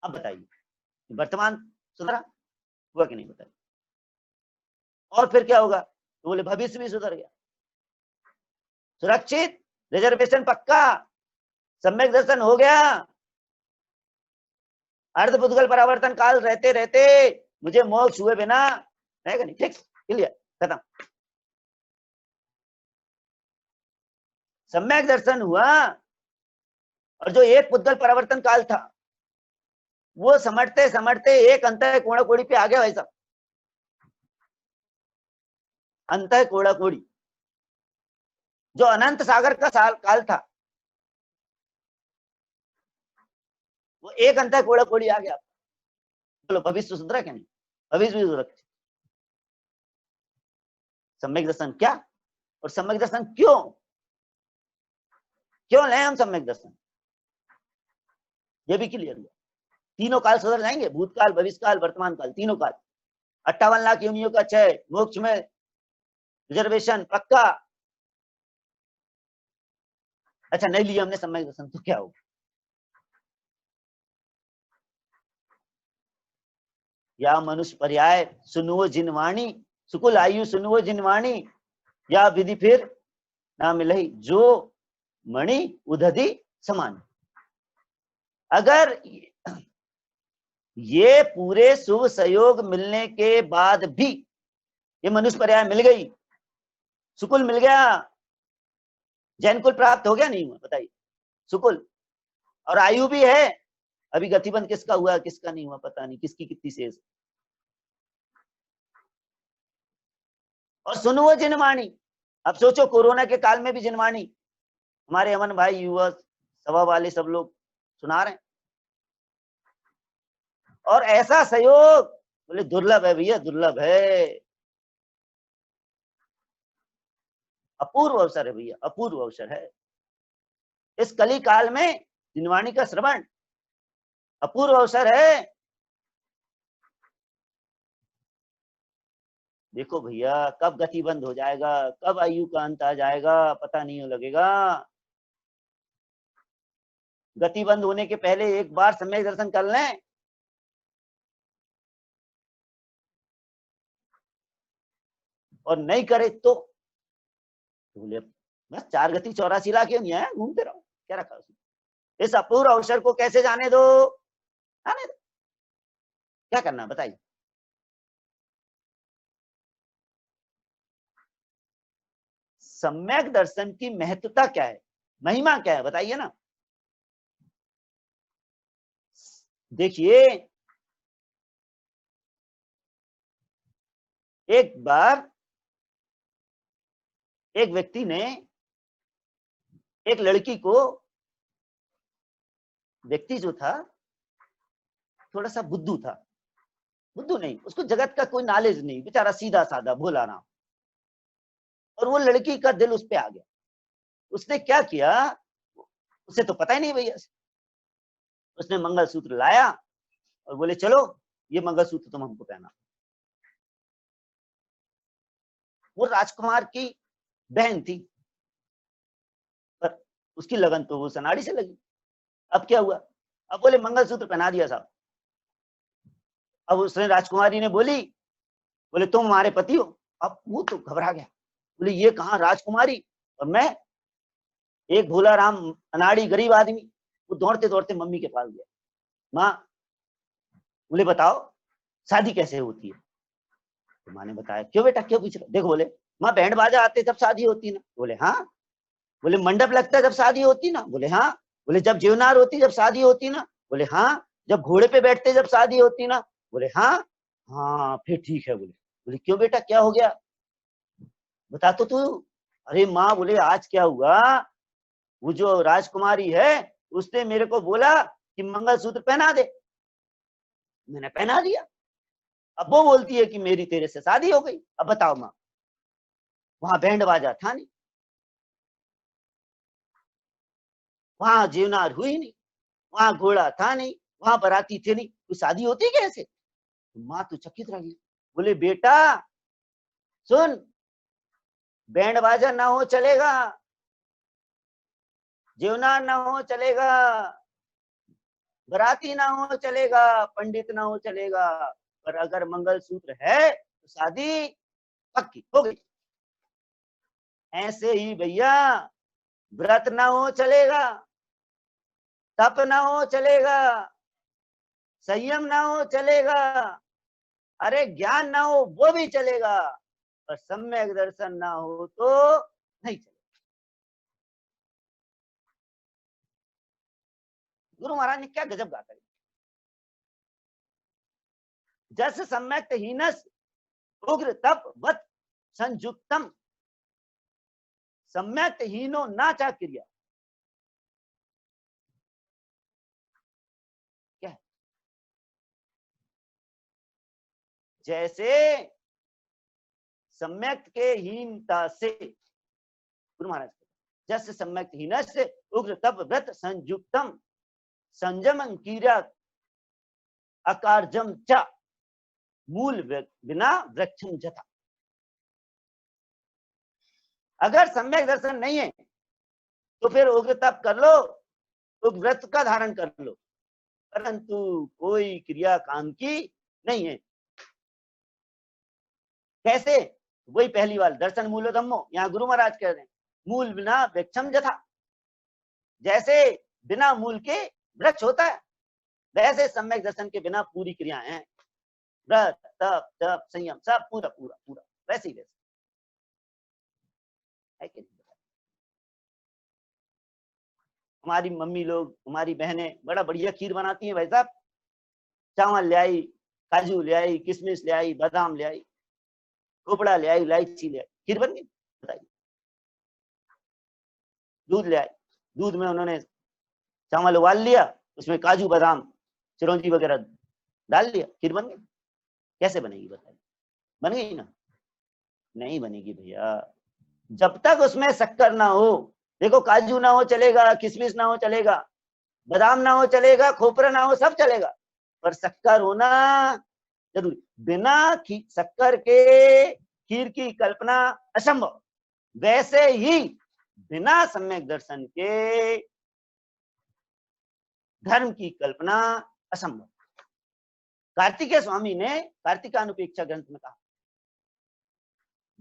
अब बताइए, वर्तमान सुधरा हुआ कि नहीं बताइए, और फिर क्या होगा, तो बोले भविष्य भी सुधर गया, सुरक्षित रिजर्वेशन पक्का, सम्यक दर्शन हो गया, अर्ध पुद्गल परावर्तन काल रहते रहते मुझे मोक्ष हुए बिना रहेगा नहीं। फिक्स, क्लियर, खत्म। सम्यक दर्शन हुआ और जो एक पुद्गल परावर्तन काल था वो समझते समझते एक अंतः कोड़ा कोड़ी पे आ गया भाई साहब। अंतः कोड़ा कोड़ी जो अनंत सागर का काल था वो एक अंतः कोड़ा कोड़ी आ गया। चलो भविष्य सुधरा क्या? नहीं, भविष्य भी सुधरा। सम्यक दर्शन क्या और सम्यक दर्शन क्यों लें हम सम्यक दर्शन, ये भी क्लियर हुआ। तीनों काल सुधर जाएंगे, भूतकाल, भविष्यकाल, वर्तमान काल, तीनों काल। 58 लाख योनियों का क्षय, मोक्ष में रिजर्वेशन पक्का। अच्छा नहीं लिया हमने सम्यक दर्शन तो क्या होगा? या मनुष्य पर्याय सुनुओ जिनवाणी, सुकुल आयु सुनुओ जिनवाणी, या विधि फिर ना मिलई जो मणि उदधि समान। अगर ये पूरे शुभ सहयोग मिलने के बाद भी ये मनुष्य पर्याय मिल गई, सुकुल मिल गया, जैन कुल प्राप्त हो गया, नहीं हुआ बताइए? सुकुल और आयु भी है, अभी गतिबंध किसका हुआ किसका नहीं हुआ पता नहीं, किसकी कितनी शेष। और सुनो जिनवाणी, अब सोचो कोरोना के काल में भी जिनवाणी हमारे अमन भाई युवा सभा वाले सब लोग सुना रहे हैं। और ऐसा सहयोग बोले दुर्लभ है भैया, दुर्लभ है, अपूर्व अवसर है भैया, अपूर्व अवसर है। इस कली काल में जिनवाणी का श्रवण अपूर्व अवसर है। देखो भैया कब गति बंद हो जाएगा, कब आयु का अंत आ जाएगा पता नहीं लगेगा। गति बंद होने के पहले एक बार सम्यक दर्शन कर लें, और नहीं करे तो बोले बस 4 गति 84 लाख क्यों नहीं आया, घूमते रहो, क्या रखा उसमें। इस अपूर्व अवसर को कैसे जाने दो, आने दो, क्या करना बताइए। सम्यक दर्शन की महत्वता क्या है, महिमा क्या है बताइए ना। देखिए एक बार एक व्यक्ति ने एक लड़की को, व्यक्ति जो था थोड़ा सा बुद्धू था, बुद्धू नहीं, उसको जगत का कोई नॉलेज नहीं, बेचारा सीधा साधा भोला राम, और वो लड़की का दिल उस पे आ गया। उसने क्या किया, उसे तो पता ही नहीं भैया, उसने मंगलसूत्र लाया और बोले चलो ये मंगलसूत्र तुम हमको पहना। वो राजकुमार की बहन थी पर उसकी लगन तो वो सनाड़ी से लगी। अब क्या हुआ, अब बोले मंगलसूत्र पहना दिया साहब। अब उसने राजकुमारी ने बोले तुम हमारे पति हो। अब वो तो घबरा गया, बोले ये कहाँ राजकुमारी और मैं एक भोला राम अनाड़ी गरीब आदमी। वो दौड़ते दौड़ते मम्मी के पास गया, माँ बोले बताओ शादी कैसे होती है। तो माँ ने बताया, क्यों बेटा क्यों पूछ रहे? देखो बोले माँ बैंड बाजा आते तब शादी होती ना। बोले हाँ। बोले मंडप लगता है जब शादी होती ना। बोले हाँ। बोले जब जीवनार होती जब शादी होती ना। बोले हाँ। जब घोड़े पे बैठते जब शादी होती ना। बोले हाँ। हाँ फिर ठीक है। बोले क्यों बेटा क्या हो गया बता तो तू। अरे माँ बोले आज क्या हुआ, वो जो राजकुमारी है उसने मेरे को बोला कि मंगलसूत्र पहना दे, मैंने पहना दिया। अब वो बोलती है कि मेरी तेरे से शादी हो गई। अब बताओ माँ, वहां बैंड बाजा था नहीं, वहां जीवनार हुई नहीं, वहां घोड़ा था नहीं, वहां बराती थे नहीं, तो शादी होती कैसे? तो माँ तो चकित रह गई। बोले बेटा सुन, बैंड बाजा ना हो चलेगा, जीवनार ना हो चलेगा, बराती ना हो चलेगा, पंडित ना हो चलेगा, पर अगर मंगलसूत्र है तो शादी पक्की हो गई। ऐसे ही भैया व्रत ना हो चलेगा, तप ना हो चलेगा, संयम ना हो चलेगा, अरे ज्ञान ना हो वो भी चलेगा, और सम्यक दर्शन ना हो तो नहीं चलेगा। गुरु महाराज ने क्या गजब गाता है। जस सम्यक हीनस उग्र तप वत संयुक्तम, सम्यक हीनो ना चा क्रिया। क्या है? जैसे सम्यक के हीनता से, गुरु महाराज जस सम्यक हीनस उग्र तप व्रत संयुक्तम संयम क्रिया अकार्यम च मूल बिना वृक्षम जथा। अगर सम्यक दर्शन नहीं है तो फिर उग्र तप कर लो, उग्र व्रत का धारण कर लो, परंतु कोई क्रिया काम की नहीं है। कैसे? वही पहली बार दर्शन मूलो धम्मो, यहाँ गुरु महाराज कह रहे हैं मूल बिना वृक्षम जथा। जैसे बिना मूल के वृक्ष होता है, वैसे सम्यक दर्शन के बिना पूरी क्रियाएं हैं, व्रत तप तप संयम सब पूरा पूरा पूरा वैसे ही वैसे है कि नहीं? हमारी मम्मी लोग, हमारी बहनें बड़ा बढ़िया खीर बनाती हैं भाई साहब। चावल ले आई, काजू ले आई, किशमिश ले आई, बादाम ले आई, खोपड़ा ले आई, इलायची ले आई, खीर बन गई। बताइए। दूध ले आई, दूध में उन्होंने चावल उबाल लिया, उसमें काजू बादाम चिरौंजी वगैरह डाल लिया, खीर बन गई। कैसे बनेगी बताइए? बन गई ना? नहीं बनेगी भैया, जब तक उसमें शक्कर ना हो। देखो काजू ना हो चलेगा, किशमिश ना हो चलेगा, बादाम ना हो चलेगा, खोपरा ना हो सब चलेगा, पर शक्कर होना जरूरी। बिना शक्कर के खीर की कल्पना असंभव, वैसे ही बिना सम्यक दर्शन के धर्म की कल्पना असंभव। कार्तिकेय स्वामी ने कार्तिकानुपेक्षा ग्रंथ में कहा,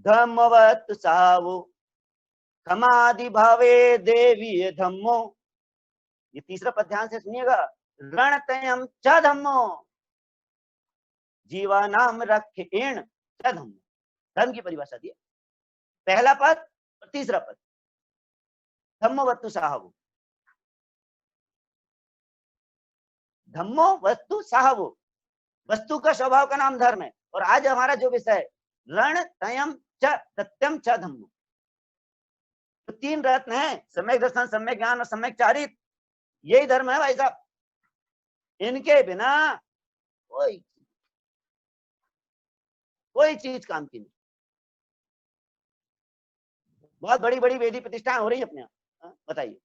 धम्मवत सावो खमादि भावे देवी धम्मो। ये तीसरा पद ध्यान से सुनिएगा, रणतयम च धम्मो जीवानाम रक्षेण च धम्मो। धर्म की परिभाषा दी, पहला पद और तीसरा पद, धम्मो वस्तु साहबो, धम्मो वस्तु साहबो, वस्तु का स्वभाव का नाम धर्म है। और आज हमारा जो विषय है रण तयम च सत्यम च धम्मो, तो तीन रत्न है, सम्यक दर्शन, सम्यक ज्ञान और सम्यक चारित्र। यही धर्म है भाई साहब, इनके बिना कोई चीज काम की नहीं। बहुत बड़ी बड़ी वेदी प्रतिष्ठाएं हो रही है अपने यहाँ, बताइए।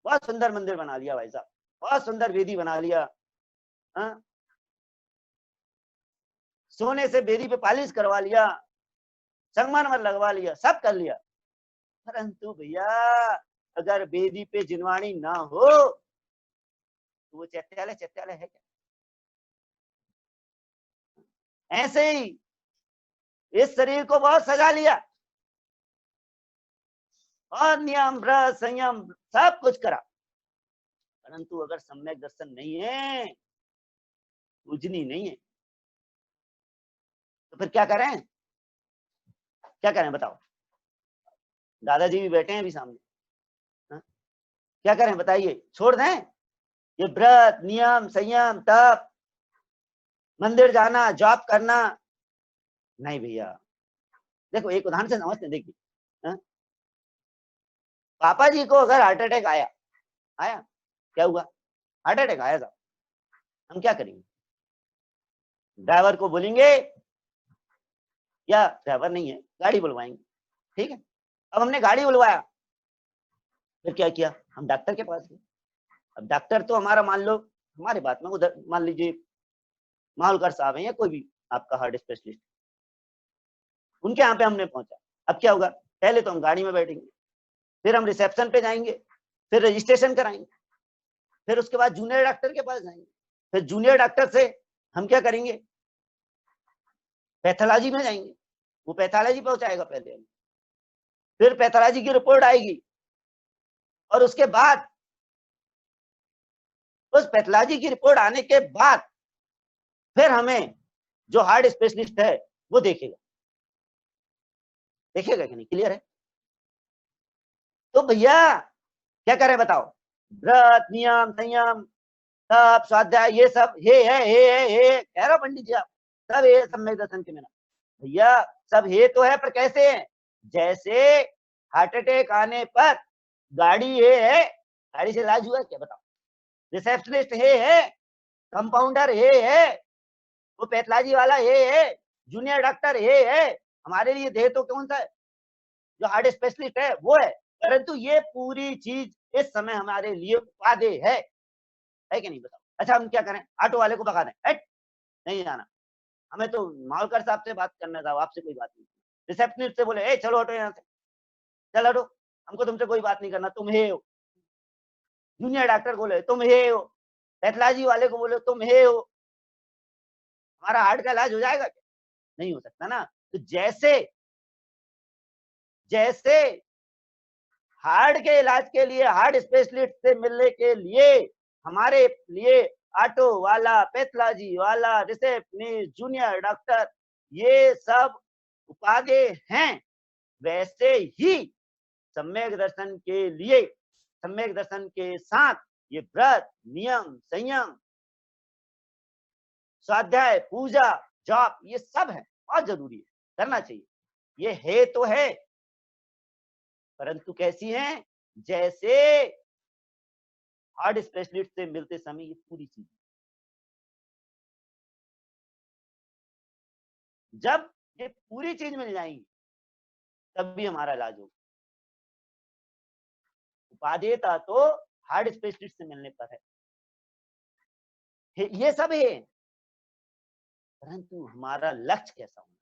बहुत सुंदर मंदिर बना लिया भाई साहब, बहुत सुंदर वेदी बना लिया, सोने से वेदी पे पालिश करवा लिया, संगमरमर लगवा लिया, सब कर लिया, परंतु भैया अगर वेदी पे जिनवाणी ना हो तो वो चैत्यालय चैत्यालय है क्या? ऐसे ही इस शरीर को बहुत सजा लिया और नियम व्रत संयम सब कुछ करा, परंतु अगर सम्यक दर्शन नहीं है, पूजनी नहीं है, तो फिर क्या करें? क्या करें बताओ? दादाजी भी बैठे हैं अभी सामने, क्या करें बताइए? छोड़ दें ये व्रत नियम संयम तप, मंदिर जाना, जॉब करना? नहीं भैया। देखो एक उदाहरण से समझते, देखिए पापा जी को अगर हार्ट अटैक आया, क्या हुआ? हार्ट अटैक आया था, हम क्या करेंगे? ड्राइवर को बोलेंगे, या ड्राइवर नहीं है गाड़ी बुलवाएंगे, ठीक है। अब हमने गाड़ी बुलवाया, फिर क्या किया? हम डॉक्टर के पास गए। अब डॉक्टर तो हमारा, मान लो हमारे बात में उधर, मान लीजिए माहौलकर साहब हैं या कोई भी आपका हार्ट स्पेशलिस्ट, उनके यहाँ पे हमने पहुंचा। अब क्या होगा? पहले तो हम गाड़ी में बैठेंगे, फिर हम रिसेप्शन पे जाएंगे, फिर रजिस्ट्रेशन कराएंगे, फिर उसके बाद जूनियर डॉक्टर के पास जाएंगे, फिर जूनियर डॉक्टर से हम क्या करेंगे? पैथोलॉजी में जाएंगे, वो पैथोलॉजी पहुंचाएगा पहले, फिर पैथोलॉजी की रिपोर्ट आएगी, और उसके बाद उस पैथोलॉजी की रिपोर्ट आने के बाद फिर हमें जो हार्ट स्पेशलिस्ट है वो देखेगा कि नहीं? क्लियर है? तो भैया क्या करें बताओ? व्रत, नियम, संयम, सब स्वाध्याय, ये सब हे कह रहा पंडित जी आप, सब ये सम्यक दर्शन के बिना। भैया सब हे तो है, पर कैसे है? जैसे हार्ट अटैक आने पर गाड़ी है, गाड़ी से इलाज हुआ क्या बताओ? रिसेप्शनिस्ट है, कंपाउंडर है, वो पैथोलॉजी वाला है, जूनियर डॉक्टर है। हमारे लिए देह तो कौन सा है? जो हार्ट स्पेशलिस्ट है वो है। परंतु ये पूरी चीज इस समय हमारे लिए उपादेय है कि नहीं बताओ? अच्छा हम क्या करें? ऑटो वाले को भगा दें? हट, नहीं जाना, हमें तो मावलकर साहब से बात करना था, आपसे कोई बात नहीं। रिसेप्शनिस्ट से बोले ए चलो हटो यहाँ से, चल हटो, हमको तुमसे कोई बात नहीं करना, तुम हे हो। जूनियर डॉक्टर बोले तुम हे हो, पैथोलॉजी वाले को बोले तुम हे हो। हमारा हार्ट का इलाज हो जाएगा क्या? नहीं हो सकता ना। तो जैसे जैसे हार्ट के इलाज के लिए, हार्ट स्पेशलिस्ट से मिलने के लिए हमारे लिए ऑटो वाला, पैथोलॉजी वाला, रिसेप्शनिस्ट, जूनियर डॉक्टर, ये सब उपादेय हैं, वैसे ही सम्यक दर्शन के लिए, सम्यक दर्शन के साथ ये व्रत, नियम, संयम, स्वाध्याय, पूजा, जाप, ये सब है, बहुत जरूरी है, करना चाहिए। ये है तो है, परंतु कैसी हैं? जैसे हार्ट स्पेशलिस्ट से मिलते समय ये पूरी चीज, जब ये पूरी चीज मिल जाएंगी तब भी हमारा इलाज होगा। उपादेयता तो हार्ट स्पेशलिस्ट से मिलने पर है, ये सब है, परंतु हमारा लक्ष्य कैसा होना?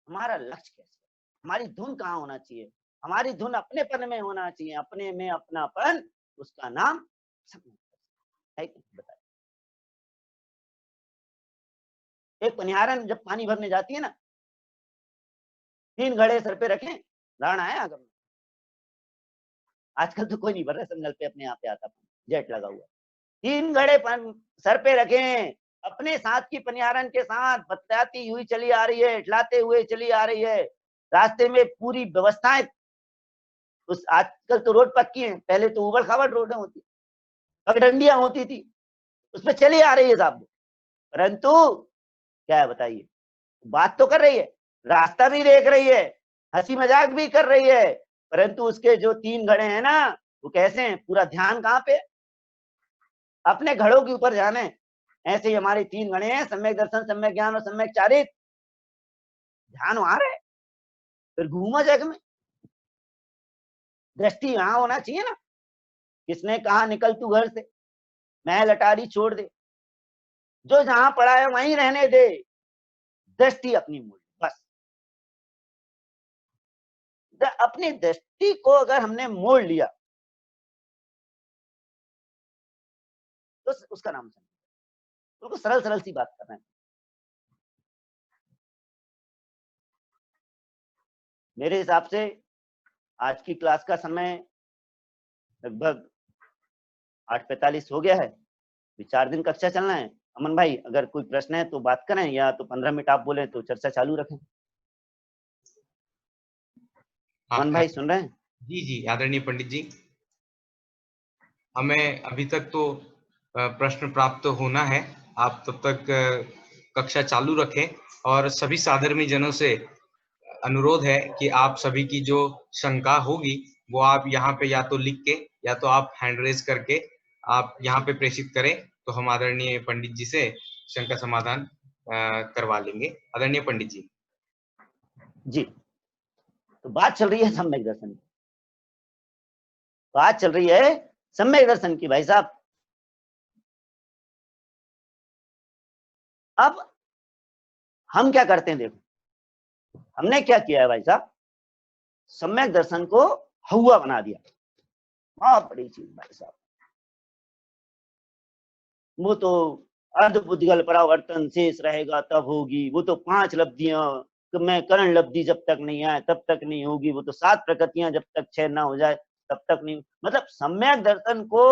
हमारा लक्ष्य कैसा? हमारी धुन कहाँ होना चाहिए? हमारी धुन अपनेपन में होना चाहिए, अपने में अपनापन, उसका नाम है। बताइए, एक पनिहारन जब पानी भरने जाती है ना, 3 घड़े सर पे रखें, धारणा है अगर आजकल तो कोई नहीं भर रहा, सब नल पे अपने आप पे आता, जेट लगा हुआ। 3 घड़े सर पे रखें, अपने साथ की पनिहारन के साथ बतलाती हुई चली आ रही है, लाते हुए चली आ रही है, रास्ते में पूरी व्यवस्थाएं, उस आजकल तो रोड पक्की है, पहले तो उबड़ खाबड़ रोडें होती, पगडंडियां होती थी, उसमें चली आ रही है साहब, परंतु क्या है बताइए? बात तो कर रही है, रास्ता भी देख रही है, हंसी मजाक भी कर रही है, परंतु उसके जो 3 घड़े हैं ना, वो कैसे हैं? पूरा ध्यान कहाँ पे? अपने घड़ों के ऊपर जाने। ऐसे ही हमारे 3 घड़े हैं, सम्यक दर्शन, सम्यक ज्ञान और सम्यक चारित। ध्यान वहां रहे, फिर घूमा जग में, दृष्टि वहां होना चाहिए ना। किसने कहा निकल तू घर से, महल अटारी छोड़ दे, जो जहां पड़ा है वहीं रहने दे, दृष्टि अपनी मूल, बस अपनी दृष्टि को अगर हमने मोड़ लिया तो उसका नाम समझ, बिल्कुल सरल सरल सी बात कर रहे हैं। मेरे हिसाब से आज की क्लास का समय लगभग 8:45 हो गया है, 4 दिन कक्षा चलना है। अमन भाई अगर कोई प्रश्न है तो बात करें, या तो 15 मिनट आप बोले तो चर्चा चालू रखें। अमन भाई सुन रहे हैं? जी जी आदरणीय पंडित जी, हमें अभी तक तो प्रश्न प्राप्त होना है, आप तब तक कक्षा चालू रखें, और सभी साधर्मी जनों से अनुरोध है कि आप सभी की जो शंका होगी वो आप यहाँ पे या तो लिख के या तो आप हैंड रेज करके आप यहाँ पे प्रेषित करें, तो हम आदरणीय पंडित जी से शंका समाधान करवा लेंगे। आदरणीय पंडित जी। जी, तो बात चल रही है सम्यक दर्शन की, बात चल रही है सम्यक दर्शन की भाई साहब। अब हम क्या करते हैं, देखो हमने क्या किया है भाई साहब, सम्यक दर्शन को हवा बना दिया। बहुत बड़ी चीज भाई साहब, वो तो अर्ध बुद्धिगल परावर्तन शेष रहेगा तब होगी, वो तो 5 लब्धियां में करण लब्धि जब तक नहीं आए तब तक नहीं होगी, वो तो 7 प्रकृतियां जब तक क्षय ना हो जाए तब तक नहीं। मतलब सम्यक दर्शन को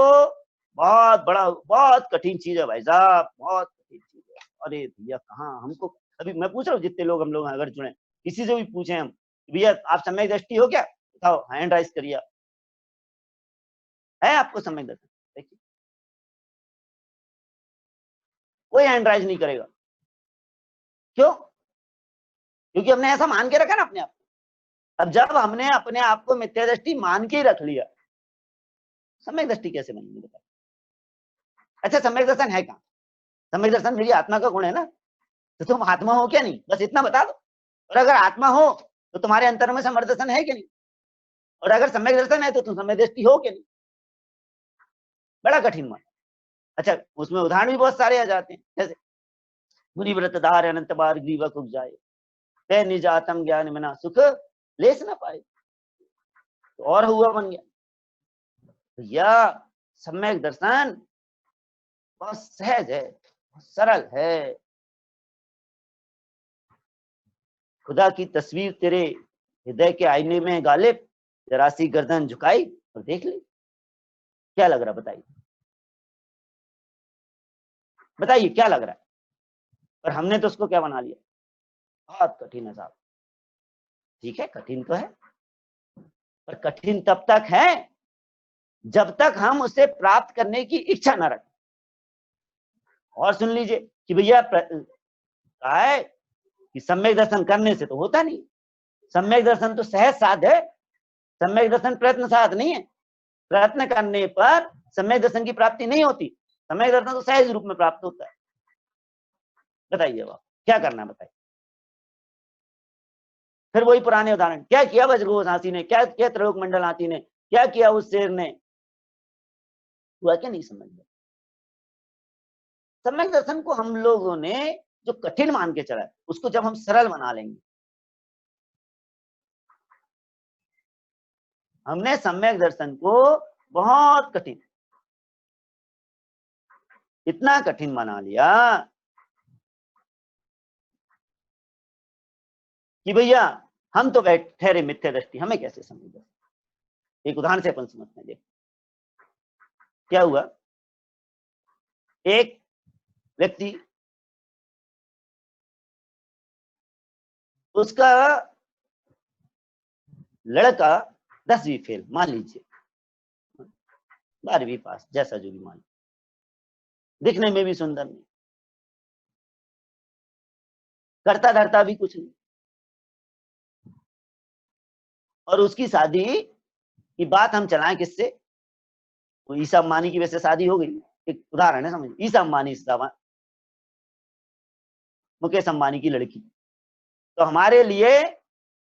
बहुत बड़ा, बहुत कठिन चीज है भाई साहब, बहुत कठिन चीज है। अरे भैया कहाँ हमको, अभी मैं पूछ रहा हूँ जितने लोग हम लोग अगर जुड़े, किसी से भी पूछे हम, भैया आप सम्यक दृष्टि हो क्या, बताओ, हैंड राइज करिए, है आपको सम्यक दर्शन? देखिए कोई हैंड राइज नहीं करेगा। क्यों? क्योंकि हमने ऐसा मान के रखा ना अपने आप। अब जब हमने अपने आप को मिथ्या दृष्टि मान के ही रख लिया, सम्यक दृष्टि कैसे बनेगी बताइए? अच्छा सम्यक दर्शन है कहाँ? सम्यक दर्शन मेरी आत्मा का गुण है ना, तो तुम आत्मा हो क्या नहीं, बस इतना बता दो। और अगर आत्मा हो तो तुम्हारे अंतर में सम्यक दर्शन है क्या नहीं, और अगर सम्यक दर्शन है तो तुम सम्यक दृष्टि हो क्या नहीं? बड़ा कठिन मान। अच्छा उसमें उदाहरण भी बहुत सारे आ जाते हैं, जैसे मुनि व्रत धार अनंत बार ग्रीवक उग जाए, ते निज आत्म ज्ञान मना सुख लेस ना पाए, तो और हुआ बन गया। भैया सम्यक दर्शन बहुत सहज है, बहुत सरल है। खुदा की तस्वीर तेरे हृदय के आईने में गालिब, जरा सी गर्दन झुकाई और देख ली, क्या लग रहा बताइए? बताइए क्या लग रहा है? पर हमने तो उसको क्या बना लिया, बहुत कठिन है साहब। ठीक है कठिन तो है, पर कठिन तब तक है जब तक हम उसे प्राप्त करने की इच्छा न रखें। और सुन लीजिए कि भैया कहा है कि सम्यक दर्शन करने से तो होता नहीं, सम्यक दर्शन तो सहज साध है, सम्यक दर्शन प्रयत्न साध नहीं है। प्रयत्न करने पर सम्यक दर्शन की प्राप्ति नहीं होती, सम्यक दर्शन तो सहज रूप में प्राप्त होता है। बताइए अब क्या करना है बताइए? फिर वही पुराने उदाहरण, क्या किया वज्रघोष हाथी ने, क्या किया त्रैलोक मंडल हाथी ने, क्या किया उस शेर ने, हुआ क्या नहीं समझ में? सम्यक दर्शन को हम लोगों ने जो कठिन मान के चला है, उसको जब हम सरल बना लेंगे, हमने सम्यक दर्शन को बहुत कठिन, इतना कठिन बना लिया कि भैया हम तो ठहरे मिथ्या दृष्टि, हमें कैसे समझ? एक उदाहरण से अपन समझते हैं। देखो क्या हुआ, एक व्यक्ति, उसका लड़का 10वीं फेल, मान लीजिए 12वीं पास, जैसा जो भी मान, दिखने में भी सुंदर नहीं, करता धरता भी कुछ नहीं, और उसकी शादी की बात हम चलाएं किससे? वो ईसा अंबानी की वजह से शादी हो गई, एक उदाहरण है समझिए, ईसा अंबानी मुकेश अंबानी की लड़की। तो हमारे लिए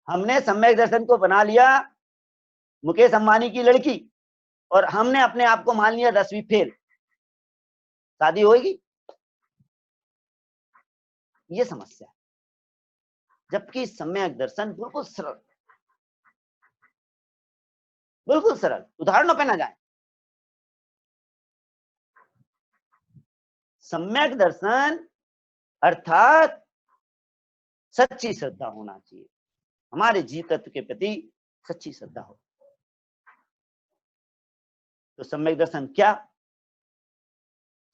हमने सम्यक दर्शन को बना लिया मुकेश अंबानी की लड़की, और हमने अपने आप को मान लिया 10वीं फेल, शादी होगी? ये समस्या है। जबकि सम्यक दर्शन बिल्कुल सरल, बिल्कुल सरल, उदाहरणों पे ना जाए। सम्यक दर्शन अर्थात सच्ची श्रद्धा होना चाहिए, हमारे जीव तत्व के प्रति सच्ची श्रद्धा हो। तो सम्यक दर्शन क्या,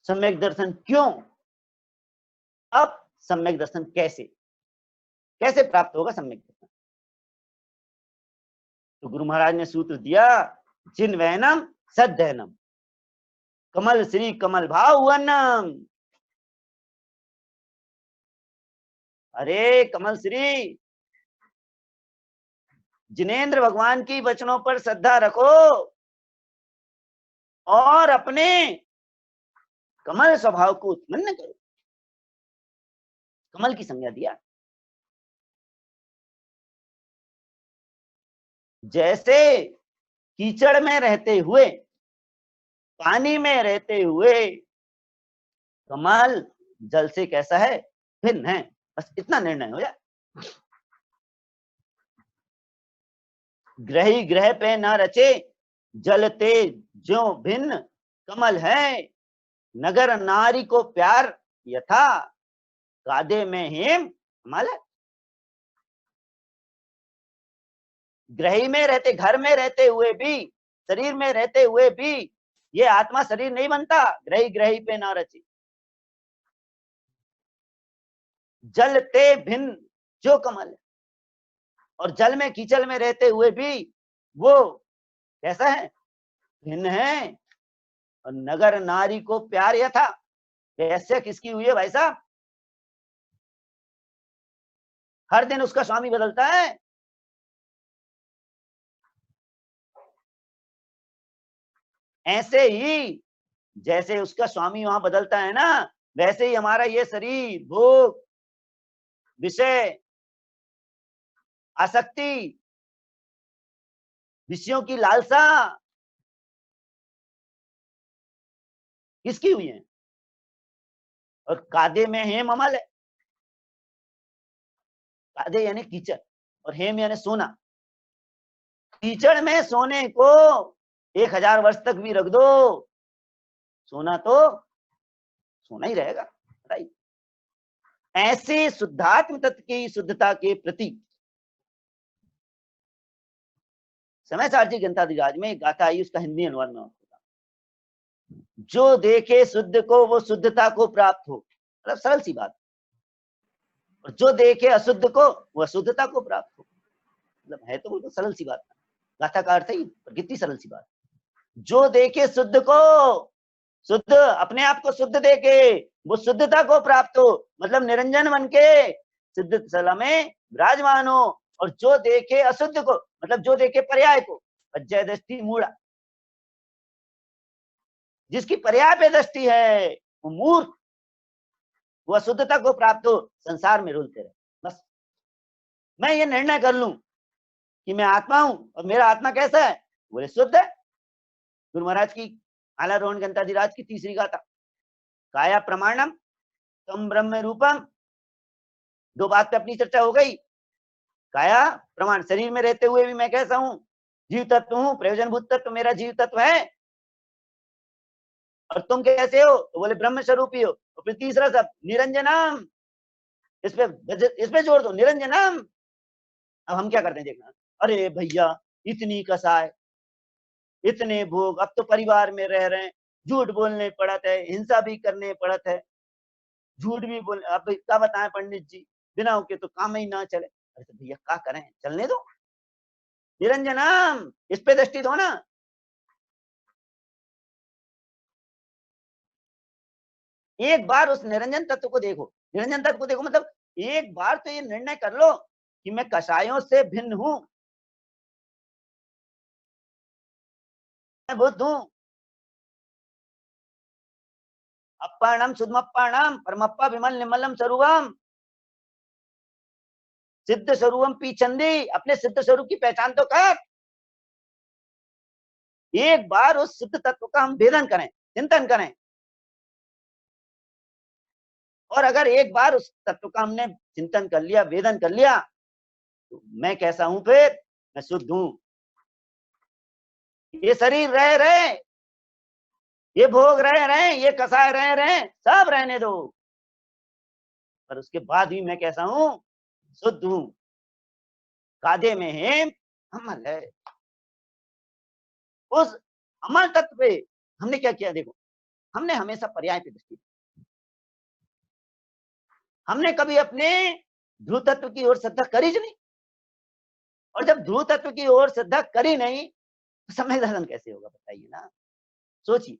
सम्यक दर्शन क्यों, अब सम्यक दर्शन कैसे, कैसे प्राप्त होगा सम्यक दर्शन? तो गुरु महाराज ने सूत्र दिया, जिन वैनम सदैनम कमल श्री कमल भाव वनम। अरे कमल श्री, जिनेंद्र भगवान की वचनों पर श्रद्धा रखो और अपने कमल स्वभाव को उत्पन्न करो। कमल की संज्ञा दिया, जैसे कीचड़ में रहते हुए, पानी में रहते हुए कमल जल से कैसा है, भिन्न है, बस इतना निर्णय हो जाए। ग्रही ग्रह पे न रचे, जलते जो भिन्न कमल है, नगर नारी को प्यार यथा, कादे में हेम हिमालय। ग्रही में रहते, घर में रहते हुए भी, शरीर में रहते हुए भी ये आत्मा शरीर नहीं बनता। ग्रही ग्रही पे ना रची, जल ते भिन्न जो कमल है। और जल में कीचड़ में रहते हुए भी वो कैसा है, भिन्न है। और नगर नारी को प्यार यथा, वैसे किसकी हुई है भाई साहब? हर दिन उसका स्वामी बदलता है। ऐसे ही जैसे उसका स्वामी वहां बदलता है ना, वैसे ही हमारा ये शरीर, भोग, विषय, आसक्ति, विषयों की लालसा किसकी हुई है? और कादे में हेम अमल है। कादे यानी कीचड़ और हेम यानी सोना। कीचड़ में सोने को 1000 वर्ष तक भी रख दो, सोना तो सोना ही रहेगा। राइट। ऐसे शुद्धात्म तत्व की शुद्धता के प्रति समय सारथी ग्रंथाधिराज में एक गाथा आई, उसका हिंदी अनुवाद में जो देखे शुद्ध को वो शुद्धता को प्राप्त हो। मतलब सरल सी बात। और जो देखे अशुद्ध को वो अशुद्धता को प्राप्त हो। मतलब है तो बिल्कुल सरल सी बात। गाथा का अर्थ ही, पर कितनी सरल सी बात। जो देखे शुद्ध को, शुद्ध अपने आप को शुद्ध देखे वो शुद्धता को प्राप्त हो। मतलब निरंजन बन के सिद्ध सला में विराजमान हो। और जो देखे अशुद्ध को, मतलब जो देखे पर्याय को, अज्जय दृष्टि मूढ़ा, जिसकी पर्याय पे दृष्टि है वो मूर्ख, वो अशुद्धता को प्राप्त हो, संसार में रुलते रहे। बस मैं ये निर्णय कर लूं कि मैं आत्मा हूं और मेरा आत्मा कैसा है, बोले शुद्ध है। गुरु महाराज की आला रोहन ग्रंथाधिराज की तीसरी गाथा, काया प्रमाणम तम ब्रह्म रूपम। दो बात पे अपनी चर्चा हो गई। काया प्रमाण, शरीर में रहते हुए भी मैं कैसा हूं, जीव तत्व हूं, प्रयोजनभूत तत्व मेरा जीव तत्व है। और तुम कैसे हो, तो बोले ब्रह्म स्वरूपी हो। और फिर तीसरा शब्द निरंजनम, इस पे जोड़ दो, निरंजनम। अब हम क्या करते हैं देखना, अरे भैया इतनी कसाय, इतने भोग, अब तो परिवार में रह रहे हैं, झूठ बोलने पड़त है, हिंसा भी करने पड़त है, झूठ भी बोल, अब क्या बताएं पंडित जी, बिना के तो काम ही ना चले। अरे तो भैया क्या करें, चलने दो। निरंजनम, इस पे दृष्टि दो ना। एक बार उस निरंजन तत्व को देखो, निरंजन तत्व को देखो, मतलब एक बार तो ये निर्णय कर लो कि मैं कषायों से भिन्न हूं, मैं बुद्ध हूं। अप्पाणम सुधमप्पाणम परमप्पा विमल निमलम स्वरूपम, सिद्ध स्वरूपम पीछंदी, अपने सिद्ध स्वरूप की पहचान तो कर। एक बार उस सिद्ध तत्व का हम भेदन करें, चिंतन करें। और अगर एक बार उस तत्व का हमने चिंतन कर लिया, वेदन कर लिया, तो मैं कैसा हूं, फिर मैं शुद्ध हूं। ये शरीर रह रहे, ये भोग रह रहे, ये कसाय रह रहे, सब रहने दो, पर उसके बाद भी मैं कैसा हूं, शुद्ध हूं। कादे में हेम अमल है। उस अमल तत्व पे हमने क्या किया, देखो हमने हमेशा पर्याय पे दृष्टि, हमने कभी अपने ध्रुव तत्व की ओर श्रद्धा करी नहीं। और जब ध्रुव तत्व की ओर श्रद्धा करी नहीं तो सम्यक दर्शन कैसे होगा, बताइए ना, सोचिए।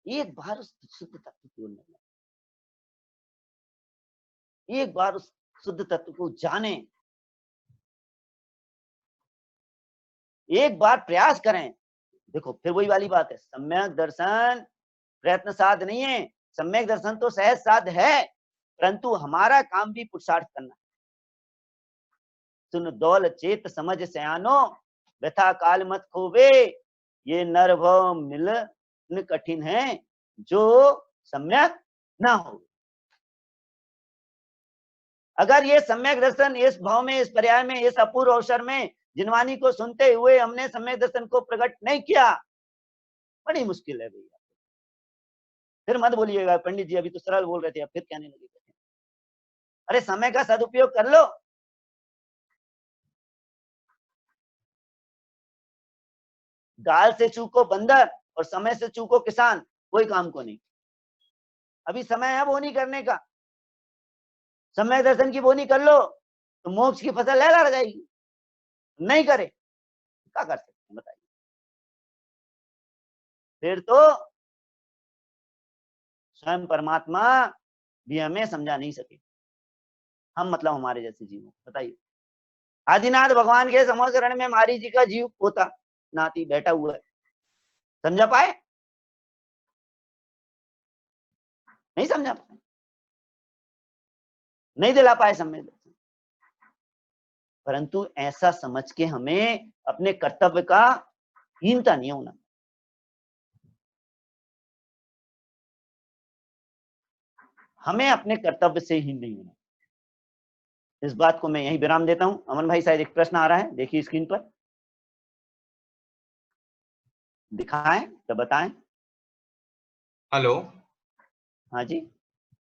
एक बार उस शुद्ध तत्व की ओर मिलना, एक बार उस शुद्ध तत्व को जाने, एक बार प्रयास करें। देखो फिर वही वाली बात है, सम्यक दर्शन प्रयत्न साध नहीं है, सम्यक दर्शन तो सहज साध है, परंतु हमारा काम भी पुरुषार्थ करना। सुन दौल चेत समझ सयानो, व्यथा काल मत खोवे, ये नर भव मिलन कठिन है, जो सम्यक ना हो। अगर ये सम्यक दर्शन इस भाव में, इस पर्याय में, इस अपूर्व अवसर में जिनवानी को सुनते हुए हमने सम्यक दर्शन को प्रकट नहीं किया, बड़ी मुश्किल है भैया। फिर मत बोलिएगा पंडित जी अभी तो सरल बोल रहे थे, अब फिर कहने लगे। अरे समय का सदुपयोग कर लो। गाल से चूको बंदर और समय से चूको किसान, कोई काम को नहीं। अभी समय है बोनी करने का, समय दर्शन की बोनी कर लो तो मोक्ष की फसल लहरा जाएगी। नहीं करे क्या कर सकते हैं बताइए? फिर तो स्वयं परमात्मा भी हमें समझा नहीं सके, हम मतलब हमारे जैसे जीवों। बताइए, आदिनाथ भगवान के समोसरण में मारी जी का जीव पोता नाती बैठा हुआ है, समझा पाए? नहीं समझा पाए, नहीं दिला पाए समय दर्शन। परंतु ऐसा समझ के हमें अपने कर्तव्य का हीनता नहीं होना। हमें अपने कर्तव्य से हीन नहीं होना। इस बात को मैं यही विराम देता हूं। अमन भाई, शायद एक प्रश्न आ रहा है, देखिए स्क्रीन पर, दिखाएं तो बताएं। हेलो। हाँ जी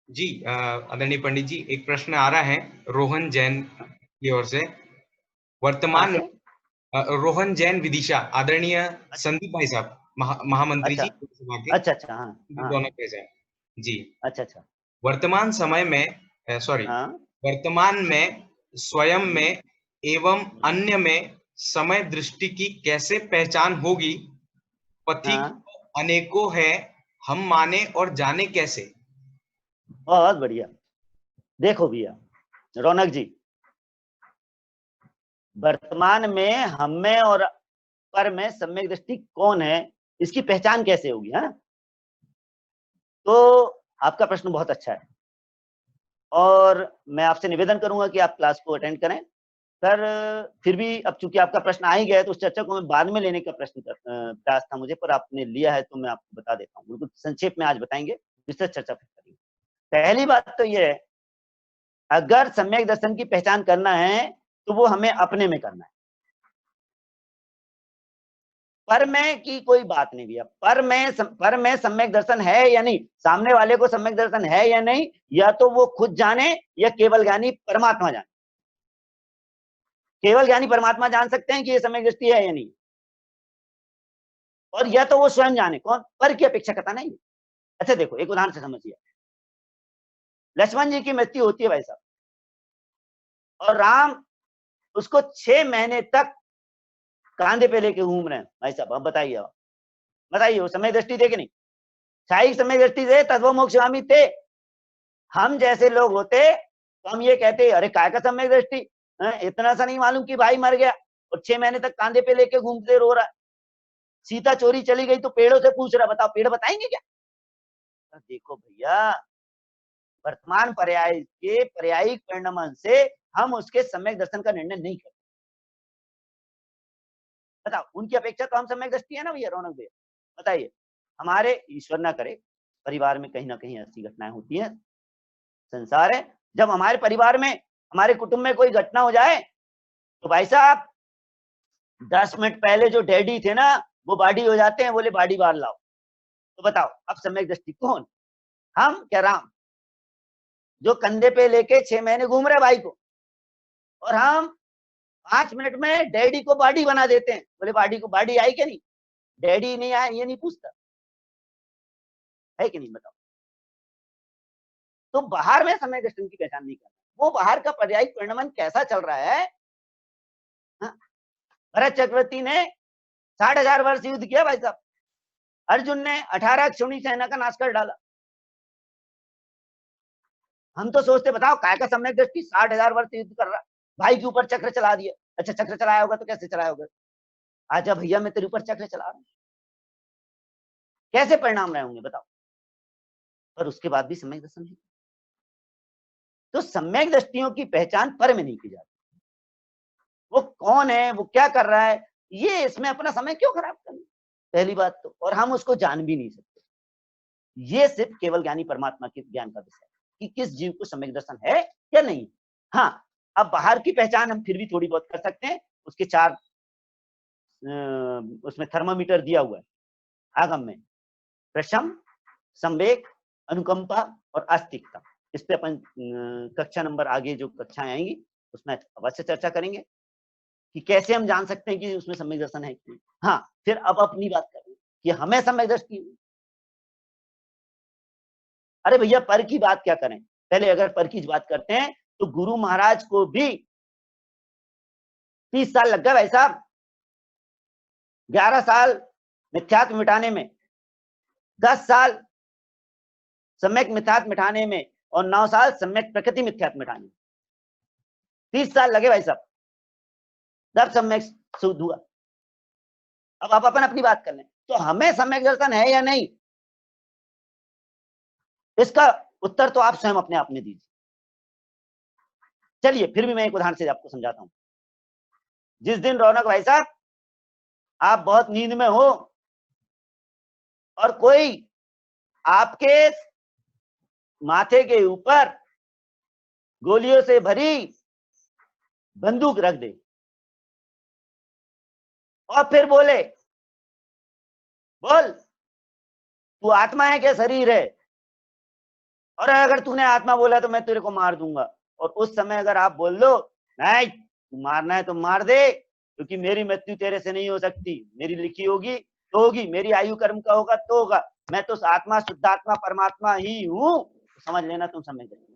जी, आदरणीय पंडित जी, एक प्रश्न आ रहा है रोहन जैन की ओर से। कहाँ वर्तमान से? रोहन जैन विदिशा, आदरणीय संदीप भाई साहब, महामंत्री अच्छा जी लोकसभा के, अच्छा अच्छा, हाँ हाँ, दोनों कैसे हैं जी। अच्छा अच्छा, वर्तमान समय में सॉरी हाँ वर्तमान में स्वयं में एवं अन्य में समय दृष्टि की कैसे पहचान होगी? पथिक हाँ, अनेकों है, हम माने और जाने कैसे? बहुत बढ़िया। देखो भैया रौनक जी, वर्तमान में हम में और पर में सम्यक दृष्टि कौन है, इसकी पहचान कैसे होगी? है ना? तो आपका प्रश्न बहुत अच्छा है और मैं आपसे निवेदन करूंगा कि आप क्लास को अटेंड करें। सर फिर भी अब चूंकि आपका प्रश्न आ ही गया है तो उस चर्चा को मैं बाद में लेने का प्रयास था मुझे, पर आपने लिया है तो मैं आपको बता देता हूँ। बिल्कुल संक्षेप में आज बताएंगे, विस्तृत चर्चा फिर करेंगे। पहली बात तो यह है, अगर सम्यक दर्शन की पहचान करना है तो वो हमें अपने में करना है। पर में की कोई बात नहीं भैया। पर में सम्यक दर्शन है या नहीं, सामने वाले को सम्यक दर्शन है या नहीं, या तो वो खुद जाने या केवल ज्ञानी परमात्मा जाने। केवल ज्ञानी परमात्मा जान सकते हैं कि ये सम्यक दृष्टि है या नहीं, और या तो वो स्वयं जाने। कौन? पर की अपेक्षा करता नहीं। अच्छा देखो, एक उदाहरण से समझिए। लक्ष्मण जी की मृत्यु होती है भाई साहब, और राम उसको 6 महीने तक कांधे पे लेके घूम रहे हैं भाई साहब। अब बताइए, आप बताइए, वो समय दृष्टि थे कि नहीं? शाही समय दृष्टि थे, तत्व मोक्षगामी थे। हम जैसे लोग होते तो हम ये कहते, अरे काय का समय दृष्टि, इतना सा नहीं मालूम कि भाई मर गया और 6 महीने तक कांधे पे लेके घूमते रो रहा है। सीता चोरी चली गई तो पेड़ों से पूछ रहा, बताओ पेड़ बताएंगे क्या? तो देखो भैया, वर्तमान पर्याय के पर्यायिक परिणाम से हम उसके सम्यक दर्शन का निर्णय नहीं करते। बताओ, उनकी अपेक्षा तो हम सम्यक दृष्टि है ना भैया रौनक भैया? बताइए, हमारे ईश्वर ना करे परिवार में कहीं ना कहीं ऐसी घटनाएं होती हैं, संसार है। जब हमारे परिवार में, हमारे कुटुंब में कोई घटना हो जाए तो भाई साहब 10 मिनट पहले जो डैडी थे ना वो बाडी हो जाते हैं, बोले बाडी बार लाओ। तो बताओ अब सम्यक दृष्टि कौन? हम क्या राम, जो कंधे पे लेके 6 महीने घूम रहे भाई को, और हम 5 मिनट में डैडी को बाडी बना देते हैं। बोले बाडी को बाडी आई क्या नहीं, डैडी नहीं आया ये नहीं पूछता है कि नहीं? बताओ। तो बाहर में समय दर्शन की पहचान नहीं करना, वो बाहर का पर्यायिक परिणमन कैसा चल रहा है। हाँ? भरत चक्रवर्ती ने 60,000 वर्ष युद्ध किया भाई साहब, अर्जुन ने 18 क्षुणी सेना का नाश कर डाला। हम तो सोचते, बताओ काय का सम्यक दृष्टि, 60,000 वर्ष युद्ध कर रहा, भाई के ऊपर चक्र चला दिया। अच्छा चक्र चलाया होगा तो कैसे चलाया होगा? आजा भैया मैं तेरे ऊपर चक्र चला रहा हूं, कैसे परिणाम रहे होंगे बताओ? पर उसके बाद भी सम्यक दर्शन नहीं। तो सम्यक दृष्टियों की पहचान पर में नहीं की जाती। वो कौन है, वो क्या कर रहा है, ये इसमें अपना समय क्यों खराब करना, पहली बात तो। और हम उसको जान भी नहीं सकते। ये सिर्फ केवल ज्ञानी परमात्मा के ज्ञान का विषय है कि किस जीव को सम्यक दर्शन है या नहीं। हाँ, अब बाहर की पहचान हम फिर भी थोड़ी बहुत कर सकते हैं। उसके 4 उसमें थर्मामीटर दिया हुआ है आगम में, प्रशम, संवेग, अनुकंपा और आस्तिकता। इस पे अपन कक्षा नंबर आगे जो कक्षाएं आएंगी उसमें अवश्य चर्चा करेंगे कि कैसे हम जान सकते हैं कि उसमें सम्यक दर्शन है कि नहीं। हाँ, फिर अब अपनी बात करें कि हमें सम्यक दृष्टि हुई। अरे भैया पर की बात क्या करें, पहले अगर पर की बात करते हैं तो गुरु महाराज को भी 30 साल लग गए भाई साहब। 11 साल मिथ्यात्व मिटाने में, 10 साल सम्यक मिथ्यात्व मिटाने में और 9 साल सम्यक प्रकृति मिथ्यात्व मिटाने में, 30 साल लगे भाई साहब, तब सम्यक शुद्ध हुआ। अब आप अपन अपनी बात कर लें तो हमें सम्यक दर्शन है या नहीं, इसका उत्तर तो आप स्वयं अपने आप में दीजिए। चलिए फिर भी मैं एक उदाहरण से आपको समझाता हूं। जिस दिन रौनक भाई साहब आप बहुत नींद में हो और कोई आपके माथे के ऊपर गोलियों से भरी बंदूक रख दे और फिर बोले, बोल तू आत्मा है क्या शरीर है, और अगर तूने आत्मा बोला तो मैं तेरे को मार दूंगा। और उस समय अगर आप बोल दो नहीं तू मारना है तो मार दे, क्योंकि मेरी मृत्यु तेरे से नहीं हो सकती, मेरी लिखी होगी तो होगी, मेरी आयु कर्म का होगा तो होगा, मैं तो आत्मा शुद्धात्मा परमात्मा ही हूं, तो समझ लेना तुम समझ गए।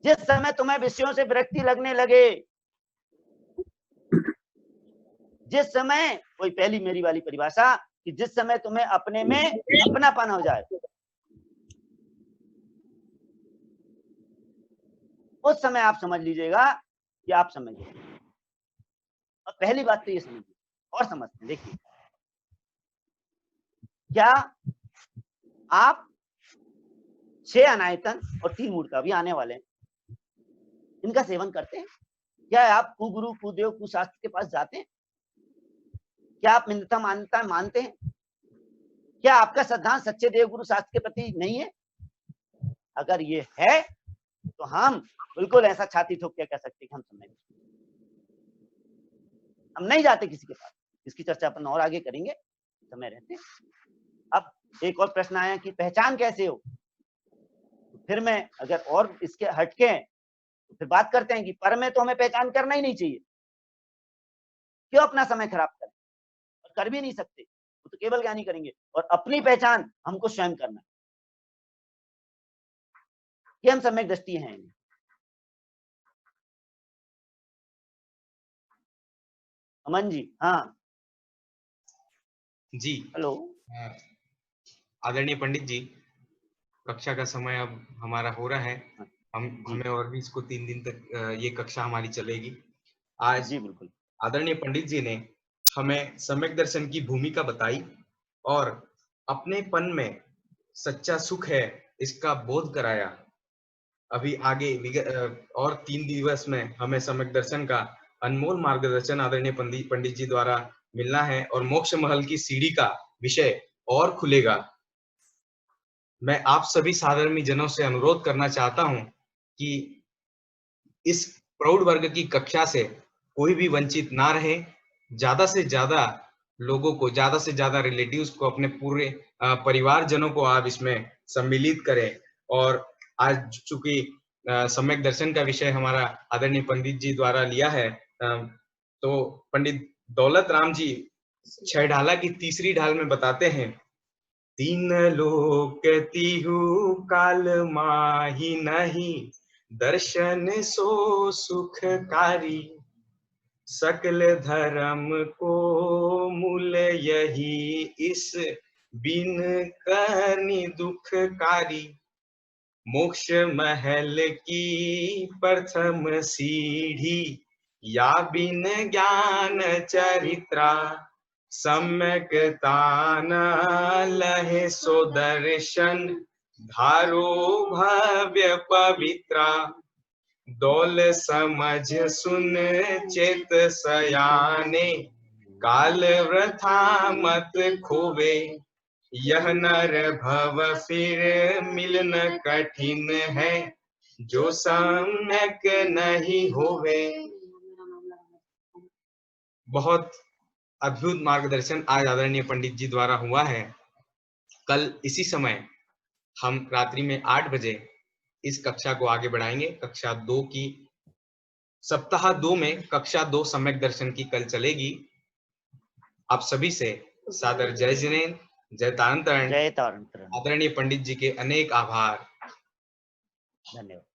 जिस समय तुम्हें विषयों से विरक्ति लगने लगे, जिस समय, कोई पहली मेरी वाली परिभाषा कि जिस समय तुम्हें अपने में अपनापन हो जाए, उस समय आप समझ लीजिएगा कि आप समझ गए। और पहली बात तो ये समझिए और समझते हैं, देखिए क्या आप 6 अनायतन और 3 मूर्त अभी आने वाले हैं, इनका सेवन करते हैं? क्या आप कुगुरु कुदेव कुशास्त्र के पास जाते हैं? क्या आप मिन्नता मान्यता मानते हैं? क्या आपका सिद्धांत सच्चे देव गुरु शास्त्र के प्रति नहीं है? अगर ये है तो हम बिल्कुल ऐसा छाती ठोक के कह सकते हैं कि हम समझ, हम नहीं जाते किसी के पास। इसकी चर्चा अपन और आगे करेंगे समय रहते। अब एक और प्रश्न आया कि पहचान कैसे हो, तो फिर मैं अगर और इसके हटके हैं तो फिर बात करते हैं कि पर में तो हमें पहचान करना ही नहीं चाहिए, क्यों अपना समय खराब करें, और कर भी नहीं सकते, वो तो केवल ज्ञानी करेंगे। और अपनी पहचान हमको स्वयं करना है कि हम सम्यक दृष्टि हैं। अमन जी, हाँ जी हेलो। आदरणीय पंडित जी, कक्षा का समय अब हमारा हो रहा है। जी हमें और भी इसको 3 दिन तक ये कक्षा हमारी चलेगी। आज जी बिल्कुल। आदरणीय पंडित जी ने हमें सम्यक दर्शन की भूमिका बताई और अपनेपन में सच्चा सुख है इसका बोध कराया। अभी आगे और 3 दिवस में हमें सम्यक दर्शन का अनमोल मार्गदर्शन आदरणीय पंडित जी द्वारा मिलना है और मोक्ष महल की सीढ़ी का विषय और खुलेगा। मैं आप सभी साधर्मी जनों से अनुरोध करना चाहता हूं कि इस प्रौढ़ वर्ग की कक्षा से कोई भी वंचित ना रहे। ज्यादा से ज्यादा लोगों को, ज्यादा से ज्यादा रिलेटिव्स को, अपने पूरे परिवारजनों को आप इसमें सम्मिलित करें। और आज चूंकि सम्यक दर्शन का विषय हमारा आदरणीय पंडित जी द्वारा लिया है, तो पंडित दौलत राम जी 6 ढाला की तीसरी ढाल में बताते हैं, 3 लोक तिहु काल माही नहीं, दर्शन सो सुखकारी, सकल धर्म को मूल यही, इस बिन करनी दुखकारी, मोक्ष महल की प्रथम सीढ़ी, या बिन ज्ञान चरित्रा, सम्यक तान लहे सो दर्शन, धारो भव्य पवित्रा, दौल समझ सुन चेत सयाने, काल वृथा मत खोवे, यह नर भव फिर मिलन कठिन है, जो सम्यक नहीं होवे। बहुत अद्भुत मार्गदर्शन आज आदरणीय पंडित जी द्वारा हुआ है। कल इसी समय हम रात्रि में 8 बजे इस कक्षा को आगे बढ़ाएंगे। कक्षा 2 की सप्ताह 2 में कक्षा 2 सम्यक दर्शन की कल चलेगी। आप सभी से सादर जय जिनेन्द्र, जय तारंतरण, जय तारंतरण, आदरणीय पंडित जी के अनेक आभार। धन्यवाद।